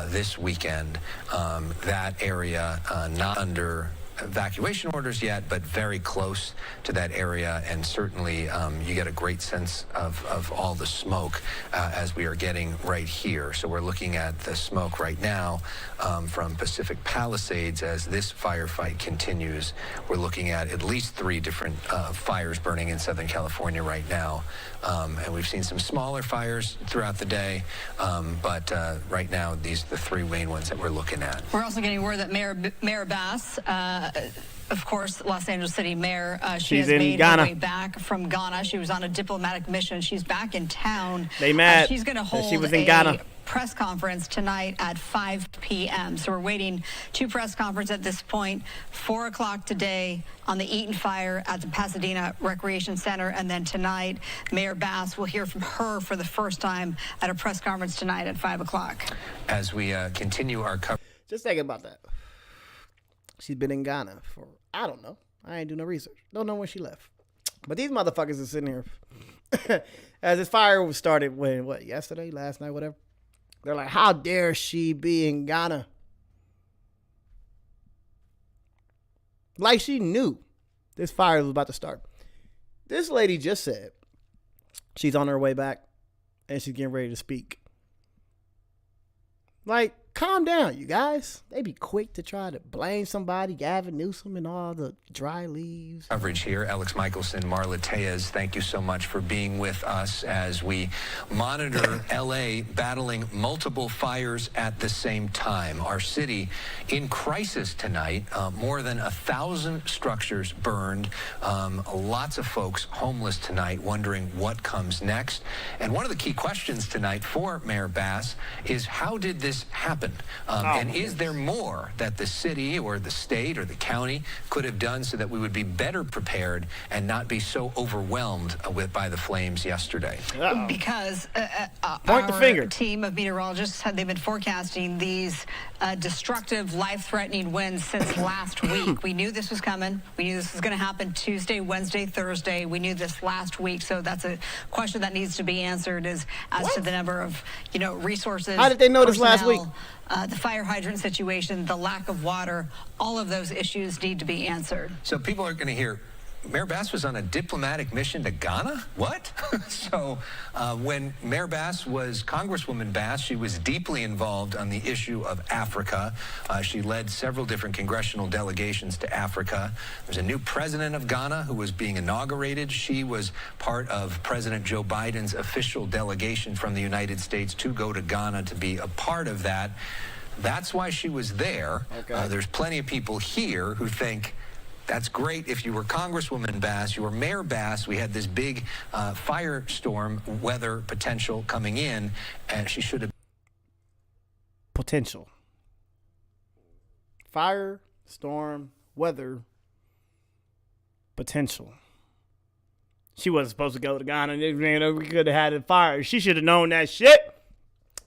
this weekend. That area not under evacuation orders yet, but very close to that area, and certainly you get a great sense of all the smoke as we are getting right here. So we're looking at the smoke right now from Pacific Palisades as this firefight continues. We're looking at least 3 different fires burning in Southern California right now, and we've seen some smaller fires throughout the day, but right now these are the 3 main ones that we're looking at. We're also getting word that Mayor Bass, of course, Los Angeles City Mayor, she has made her way back from Ghana. She was on a diplomatic mission. She's back in town. They mad. She's going to hold a press conference tonight at 5 p.m. So we're waiting 2 press conferences at this point. 4 o'clock today on the Eaton fire at the Pasadena Recreation Center. And then tonight, Mayor Bass will hear from her for the first time at a press conference tonight at 5 o'clock. As we continue our coverage. Just thinking about that. She's been in Ghana for, I don't know. I ain't do no research. Don't know when she left. But these motherfuckers are sitting here. As this fire was started yesterday, last night, whatever. They're like, how dare she be in Ghana? Like she knew this fire was about to start. This lady just said she's on her way back and she's getting ready to speak. Like, calm down, you guys. They be quick to try to blame somebody, Gavin Newsom and all the dry leaves. Coverage here. Alex Michelson, Marla Tejas, thank you so much for being with us as we monitor L.A. battling multiple fires at the same time. Our city in crisis tonight. More than 1,000 structures burned. Lots of folks homeless tonight, wondering what comes next. And one of the key questions tonight for Mayor Bass is, how did this happen? And is there more that the city or the state or the county could have done so that we would be better prepared and not be so overwhelmed by the flames yesterday? Because our team of meteorologists, they've been forecasting these destructive, life-threatening winds since last week. We knew this was coming. We knew this was going to happen Tuesday, Wednesday, Thursday. We knew this last week. So that's a question that needs to be answered, is as to the number of, resources. How did they know this last week? The fire hydrant situation, the lack of water, all of those issues need to be answered. So people are going to hear, Mayor Bass was on a diplomatic mission to Ghana? What? So when Mayor Bass was Congresswoman Bass, she was deeply involved on the issue of Africa. She led several different congressional delegations to Africa. There's a new president of Ghana who was being inaugurated. She was part of President Joe Biden's official delegation from the United States to go to Ghana to be a part of that. That's why she was there. Okay. There's plenty of people here who think, that's great if you were Congresswoman Bass, you were Mayor Bass. We had this big firestorm weather potential coming in, and she should have. Potential. Fire, storm, weather, potential. She wasn't supposed to go to Ghana. We could have had a fire. She should have known that shit.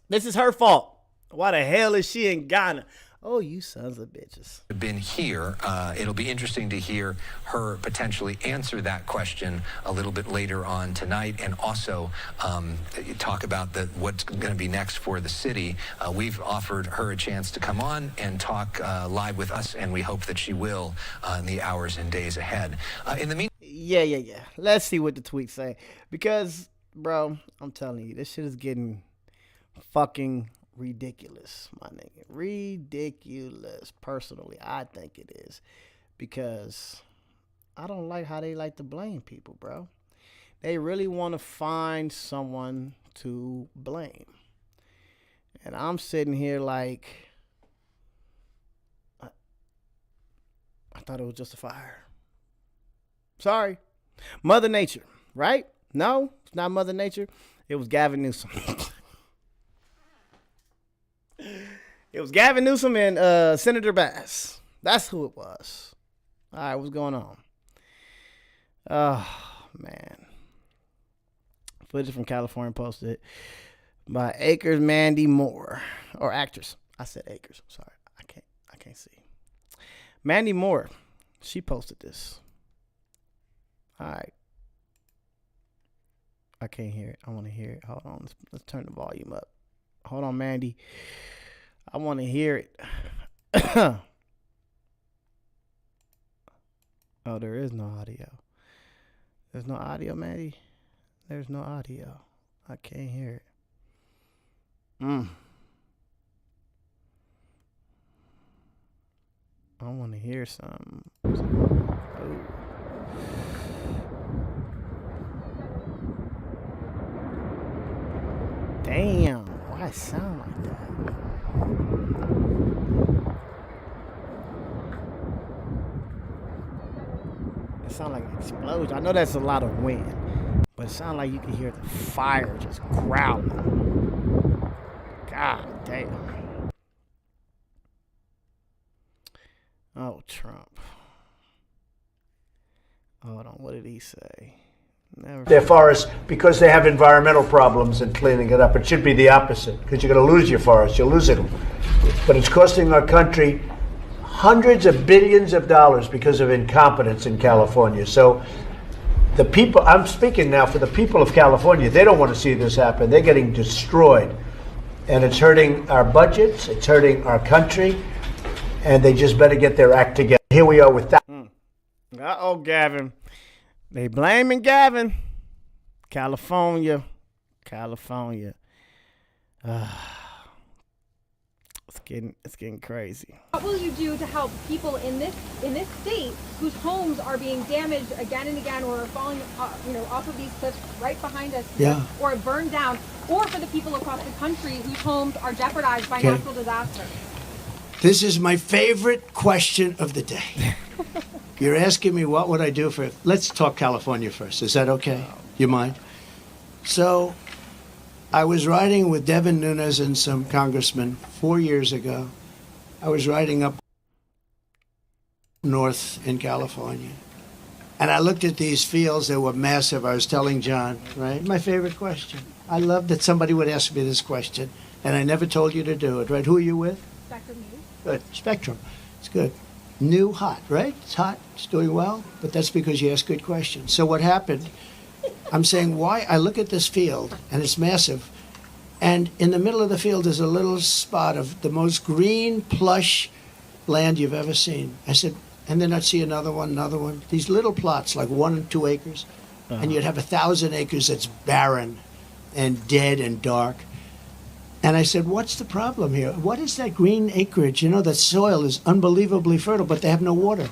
This is her fault. Why the hell is she in Ghana? Oh, you sons of bitches. Been here. It'll be interesting to hear her potentially answer that question a little bit later on tonight, and also talk about what's going to be next for the city. We've offered her a chance to come on and talk live with us, and we hope that she will in the hours and days ahead. In the meantime, yeah. Let's see what the tweets say, because, bro, I'm telling you, this shit is getting fucking ridiculous, my nigga. Ridiculous. Personally, I think it is, because I don't like how they like to blame people, bro. They really want to find someone to blame. And I'm sitting here like, I thought it was just a fire. Sorry. Mother Nature, right? No, it's not Mother Nature. It was Gavin Newsom. It was Gavin Newsom and Senator Bass. That's who it was. All right, what's going on? Oh, man. Footage from California posted by Acres Mandy Moore. Or actress. I said Acres. I'm sorry. I can't see. Mandy Moore. She posted this. All right. I can't hear it. I want to hear it. Hold on. Let's turn the volume up. Hold on, Mandy. I want to hear it. Oh, there is no audio. There's no audio, Mandy. There's no audio. I can't hear it. I want to hear something. Oh. Damn. Why it sound like that? It sounds like an explosion. I know that's a lot of wind, but it sounds like you can hear the fire just growling. God damn. Oh, Trump. Hold on. What did he say? Their forests because they have environmental problems and cleaning it up. It should be the opposite, because you're going to lose your forests. You're losing them. But it's costing our country hundreds of billions of dollars because of incompetence in California. So the people, I'm speaking now for the people of California, they don't want to see this happen. They're getting destroyed. And it's hurting our budgets. It's hurting our country. And they just better get their act together. Here we are with that. Uh-oh, Gavin. They blaming Gavin. California. Let's getting crazy. What will you do to help people in this state whose homes are being damaged again and again, or are falling, off of these cliffs right behind us, or burned down, or for the people across the country whose homes are jeopardized by natural disasters? This is my favorite question of the day. You're asking me what would I do for. Let's talk California first. Is that okay? You mind? So, I was riding with Devin Nunes and some congressmen 4 years ago. I was riding up north in California. And I looked at these fields that were massive. I was telling John, right? My favorite question. I love that somebody would ask me this question. And I never told you to do it, right? Who are you with? Spectrum News. Good. Spectrum. It's good. New, hot, right? It's hot. It's doing well. But that's because you ask good questions. So what happened... I'm saying why I look at this field, and it's massive, and in the middle of the field is a little spot of the most green, plush land you've ever seen. I said, and then I'd see another one, these little plots, like 1 and 2 acres, and you'd have 1,000 acres that's barren and dead and dark. And I said, what's the problem here? What is that green acreage? That soil is unbelievably fertile, but they have no water.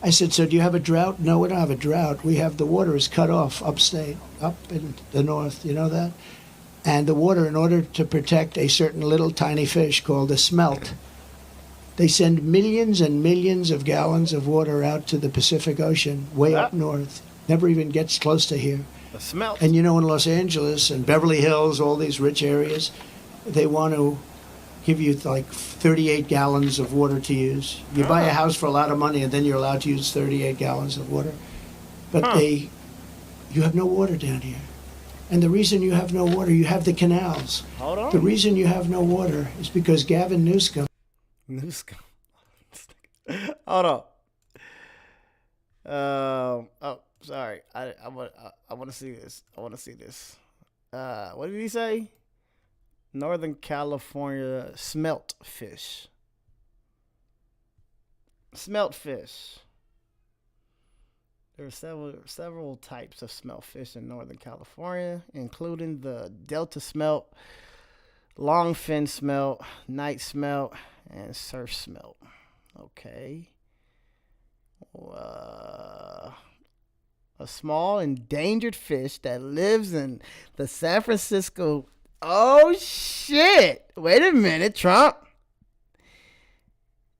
I said, so do you have a drought? No, we don't have a drought. We have the water is cut off upstate, up in the north. You know that? And the water, in order to protect a certain little tiny fish called a smelt, they send millions and millions of gallons of water out to the Pacific Ocean, way up north. Never even gets close to here. The smelt. And in Los Angeles and Beverly Hills, all these rich areas, they want to give you like 38 gallons of water to use. You buy a house for a lot of money, and then you're allowed to use 38 gallons of water. But you have no water down here. And the reason you have no water, you have the canals. Hold on. The reason you have no water is because Gavin Newsom. Hold on. Sorry. I want to see this. What did he say? Northern California smelt fish. Smelt fish. There are several types of smelt fish in Northern California, including the Delta smelt, longfin smelt, night smelt, and surf smelt. Okay. A small endangered fish that lives in the San Francisco. Oh, shit. Wait a minute, Trump.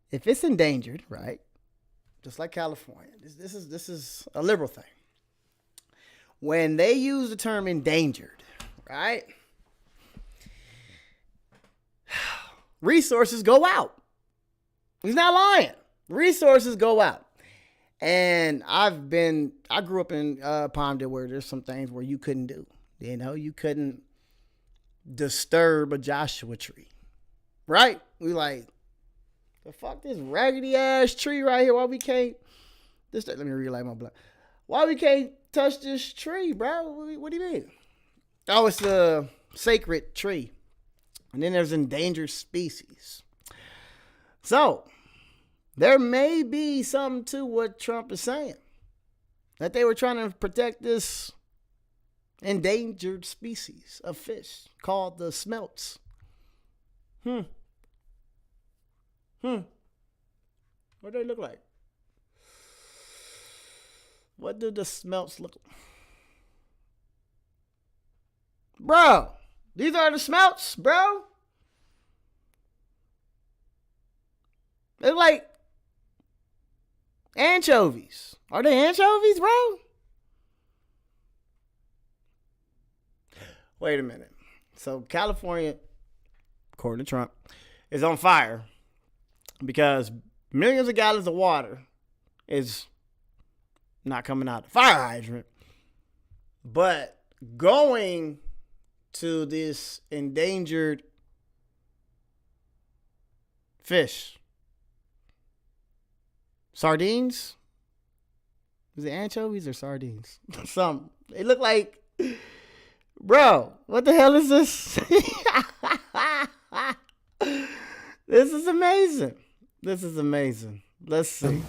If it's endangered, right, just like California, this is a liberal thing. When they use the term endangered, right, resources go out. He's not lying. Resources go out. And I grew up in Palmdale, where there's some things where you couldn't do. You couldn't disturb a Joshua tree, right? We like, the fuck this raggedy ass tree right here. Why we can't? Let me relight my blood. Why we can't touch this tree, bro? What do you mean? Oh, it's a sacred tree, and then there's endangered species. So there may be something to what Trump is saying, that they were trying to protect this endangered species of fish called the smelts. What do they look like? What do the smelts look like? Bro, these are the smelts, bro. They're like anchovies. Are they anchovies, bro? Wait a minute. So California, according to Trump, is on fire because millions of gallons of water is not coming out of the fire hydrant, but going to this endangered fish. Sardines? Is it anchovies or sardines? Some. They look like... Bro, what the hell is this? This is amazing. Let's see.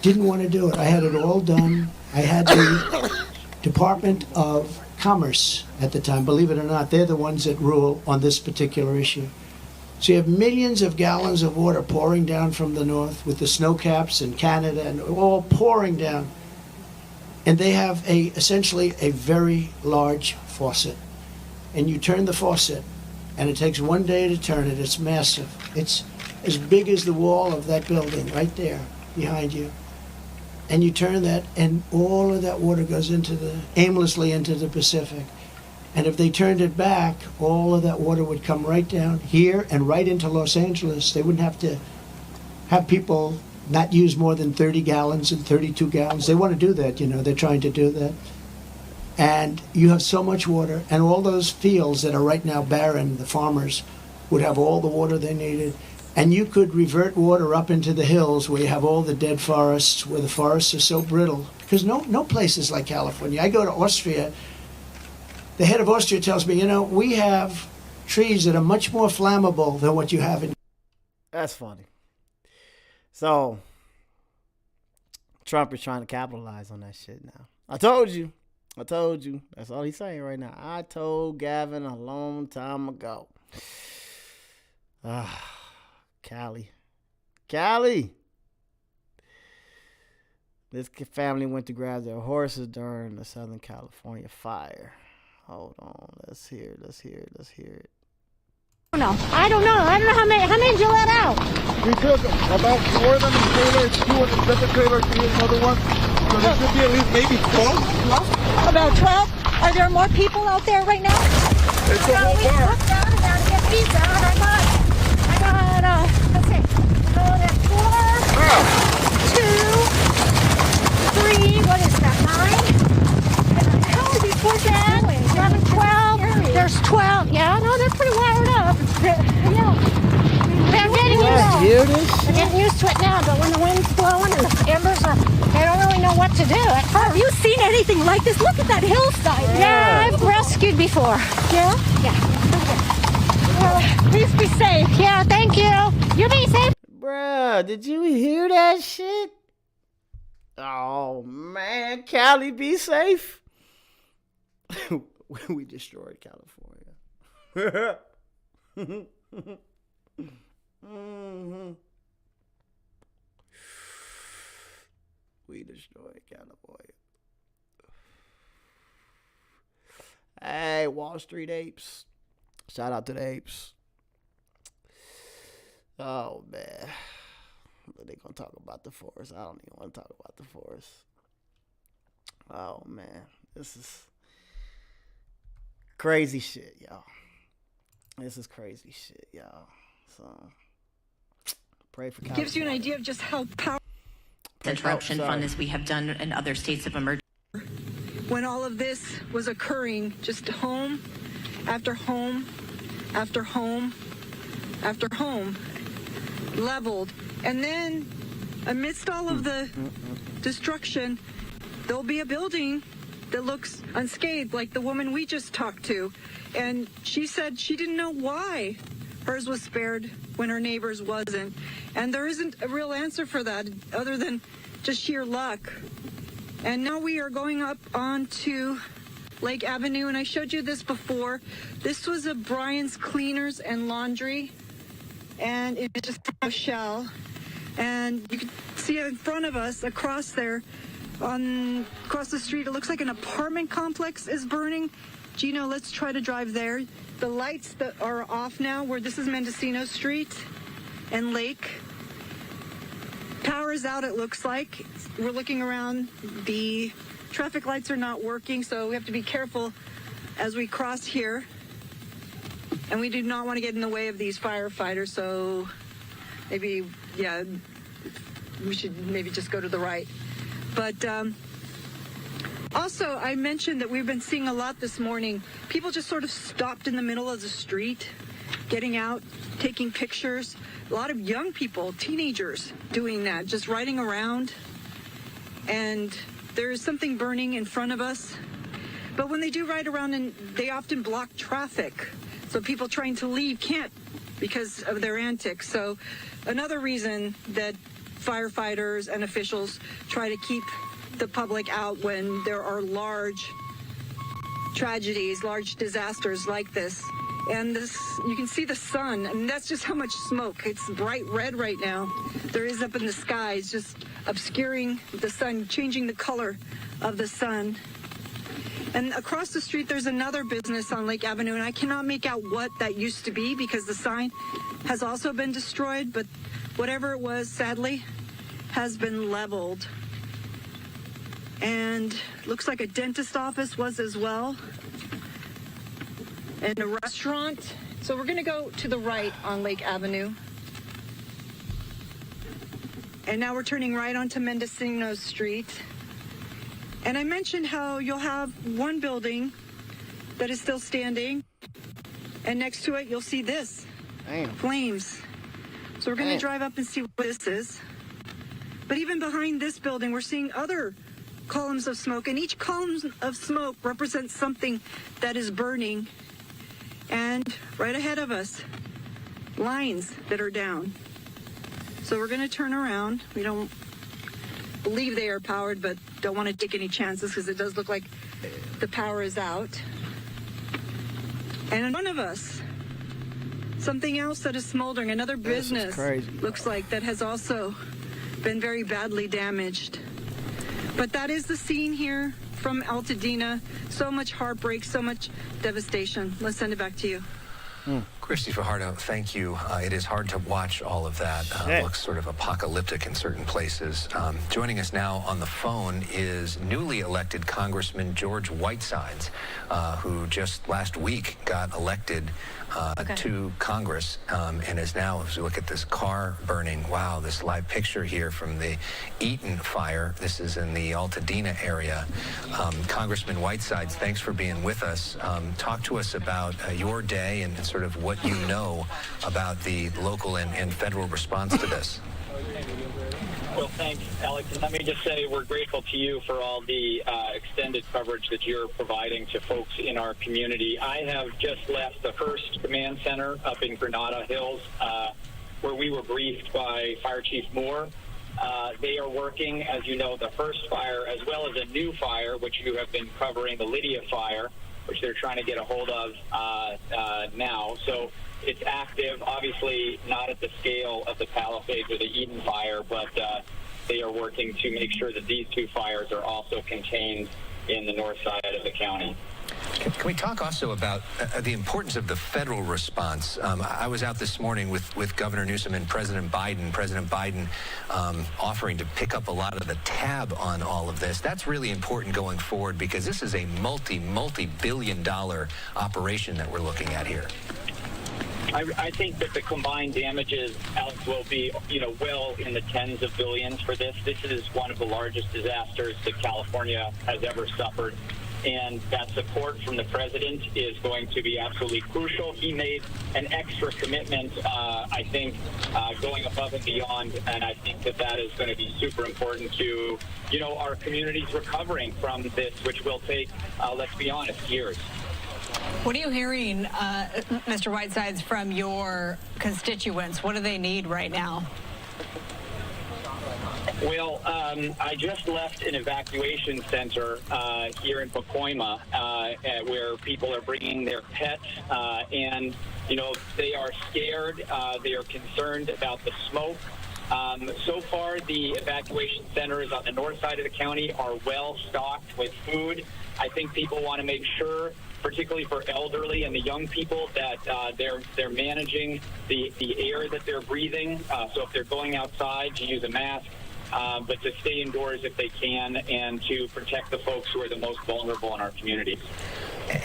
Didn't want to do it. I had it all done. I had the Department of Commerce at the time. Believe it or not, they're the ones that rule on this particular issue. So you have millions of gallons of water pouring down from the north with the snow caps in Canada and all pouring down. And they have essentially a very large faucet. And you turn the faucet, and it takes 1 day to turn it. It's massive. It's as big as the wall of that building right there behind you. And you turn that, and all of that water goes aimlessly into the Pacific. And if they turned it back, all of that water would come right down here and right into Los Angeles. They wouldn't have to have people not use more than 30 gallons and 32 gallons. They want to do that, they're trying to do that. And you have so much water, and all those fields that are right now barren, the farmers would have all the water they needed. And you could revert water up into the hills where you have all the dead forests, where the forests are so brittle. Because no place is like California. I go to Austria. The head of Austria tells me, we have trees that are much more flammable than what you have in... That's funny. So, Trump is trying to capitalize on that shit now. I told you. That's all he's saying right now. I told Gavin a long time ago. Cali. This family went to grab their horses during the Southern California fire. Hold on. Let's hear it. No, I don't know. I don't know how many did you let out? We took about 4 of them in trailers, 2 in the separate trailer, 3 in another one. So there should be at least maybe 12. About 12? Are there more people out there right now? It's a whole we walked out of there to get these out. I got, let's see. So that's 4, 2, 3, what is that, 9? How many before that? 11, 12. There's 12. Yeah, no, they're pretty wired up. Yeah. They're getting used to it now, but when the wind's blowing and the embers are, they don't really know what to do. Have you seen anything like this? Look at that hillside. Yeah, I've rescued before. Yeah? Yeah. Please be safe. Yeah, thank you. You be safe. Bruh, did you hear that shit? Oh, man. Cali, be safe. We destroyed California. We destroyed California. Hey, Wall Street apes. Shout out to the apes. Oh, man. They're going to talk about the forest. I don't even want to talk about the forest. Oh, man. This is crazy shit, y'all. This is crazy shit, y'all. So, pray for California. Gives you an idea of just how powerful interruption fund as we have done in other states of emergency. When all of this was occurring, just home after home after home after home leveled. And then amidst all of the destruction, there'll be a building that looks unscathed, like the woman we just talked to. And she said she didn't know why hers was spared when her neighbor's wasn't. And there isn't a real answer for that other than just sheer luck. And now we are going up onto Lake Avenue, and I showed you this before. This was a Brian's Cleaners and Laundry, and it just a shell. And you can see in front of us, across there, across the street, it looks like an apartment complex is burning. Gino, let's try to drive there. The lights that are off now, where this is Mendocino Street and Lake. Power is out, it looks like. We're looking around. The traffic lights are not working, so we have to be careful as we cross here. And we do not want to get in the way of these firefighters, so maybe, yeah, we should maybe just go to the right. But also, I mentioned that we've been seeing a lot this morning. People just sort of stopped in the middle of the street, getting out, taking pictures. A lot of young people, teenagers, doing that, just riding around. And there is something burning in front of us. But when they do ride around, and they often block traffic. So people trying to leave can't because of their antics. So another reason that firefighters and officials try to keep the public out when there are large tragedies, large disasters like this And this, you can see the sun, and that's just how much smoke. It's bright red right now. There is up in the sky. It's just obscuring the sun, changing the color of the sun. And across the street, there's another business on Lake Avenue, and I cannot make out what that used to be because the sign has also been destroyed, but whatever it was, sadly, has been leveled. And looks like a dentist office was as well. And a restaurant. So we're going to go to the right on Lake Avenue. And now we're turning right onto Mendocino Street. And I mentioned how you'll have one building that is still standing. And next to it, you'll see this. Damn. Flames. So we're going to drive up and see what this is. But even behind this building, we're seeing other columns of smoke. And each column of smoke represents something that is burning. And right ahead of us, lines that are down. So we're going to turn around. We don't believe they are powered, but don't want to take any chances because it does look like the power is out. And in front of us, something else that is smoldering, another business looks like that has also been very badly damaged. But that is the scene here from Altadena. So much heartbreak, so much devastation. Let's send it back to you. Christy Fajardo, thank you. It is hard to watch all of that. It looks sort of apocalyptic in certain places. Joining us now on the phone is newly elected Congressman George Whitesides, who just last week got elected to Congress and is now, as we look at this car burning, wow, this live picture here from the Eaton fire. This is in the Altadena area. Congressman Whitesides, thanks for being with us. Talk to us about your day and sort of what you know about the local and federal response to this. Well, thanks, Alex. And let me just say we're grateful to you for all the extended coverage that you're providing to folks in our community. I have just left the first command center up in Granada Hills, where we were briefed by Fire Chief Moore. They are working, as you know, the first fire as well as a new fire, which you have been covering, the Lydia fire, which they're trying to get a hold of now. So it's active, obviously not at the scale of the Palisades or the Eaton fire, but they are working to make sure that these two fires are also contained in the north side of the county. Can we talk also about the importance of the federal response? I was out this morning with Governor Newsom and President Biden. President Biden offering to pick up a lot of the tab on all of this. That's really important going forward because this is a multi-billion-dollar operation that we're looking at here. I think that the combined damages, Alex, will be, well in the tens of billions for this. This is one of the largest disasters that California has ever suffered. And that support from the president is going to be absolutely crucial. He made an extra commitment, I think, going above and beyond. And I think that is going to be super important to, our communities recovering from this, which will take, let's be honest, years. What are you hearing, Mr. Whitesides, from your constituents? What do they need right now? Well, I just left an evacuation center here in Pacoima where people are bringing their pets and, they are scared. They are concerned about the smoke. So far, the evacuation centers on the north side of the county are well stocked with food. I think people want to make sure, particularly for elderly and the young people, that they're managing the air that they're breathing. So if they're going outside, to use a mask. But to stay indoors if they can and to protect the folks who are the most vulnerable in our communities.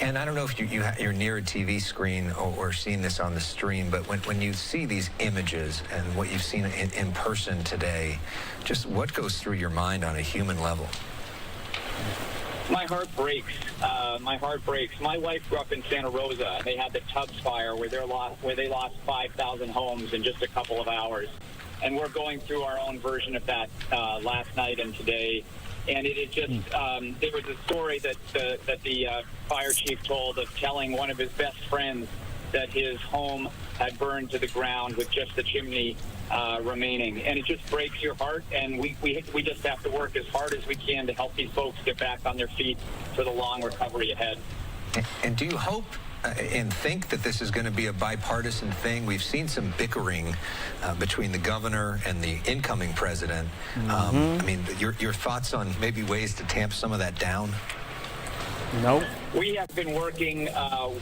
And I don't know if you're near a TV screen or seeing this on the stream, but when you see these images and what you've seen in person today, just what goes through your mind on a human level? My heart breaks. My heart breaks. My wife grew up in Santa Rosa, and they had the Tubbs fire where they lost 5,000 homes in just a couple of hours. And we're going through our own version of that last night and today. And it is just, there was a story that the fire chief told of telling one of his best friends that his home had burned to the ground with just the chimney remaining. And it just breaks your heart. And we just have to work as hard as we can to help these folks get back on their feet for the long recovery ahead. And do you hope and think that this is going to be a bipartisan thing. We've seen some bickering between the governor and the incoming president. I mean, your thoughts on maybe ways to tamp some of that down? Nope. We have been working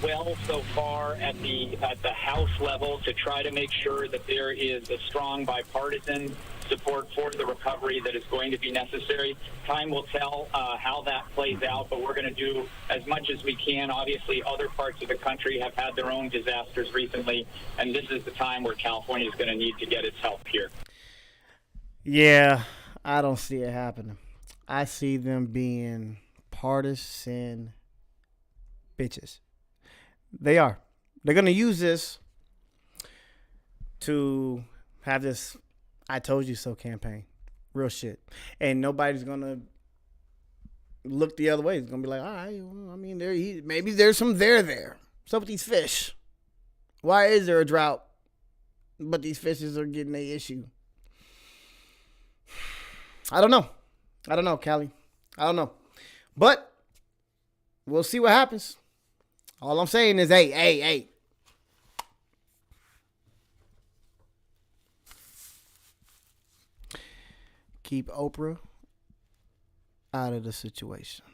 well so far at the House level to try to make sure that there is a strong bipartisan support for the recovery that is going to be necessary. Time will tell how that plays out, but we're going to do as much as we can. Obviously, other parts of the country have had their own disasters recently, and this is the time where California is going to need to get its help here. Yeah, I don't see it happening. I see them being partisan bitches. They are. They're going to use this to have this I told you so campaign. Real shit. And nobody's going to look the other way. It's going to be like, all right, well, I mean, maybe there's some there. What's up with these fish? Why is there a drought, but these fishes are getting a issue? I don't know, Callie. I don't know. But we'll see what happens. All I'm saying is, hey. Keep Oprah out of the situation.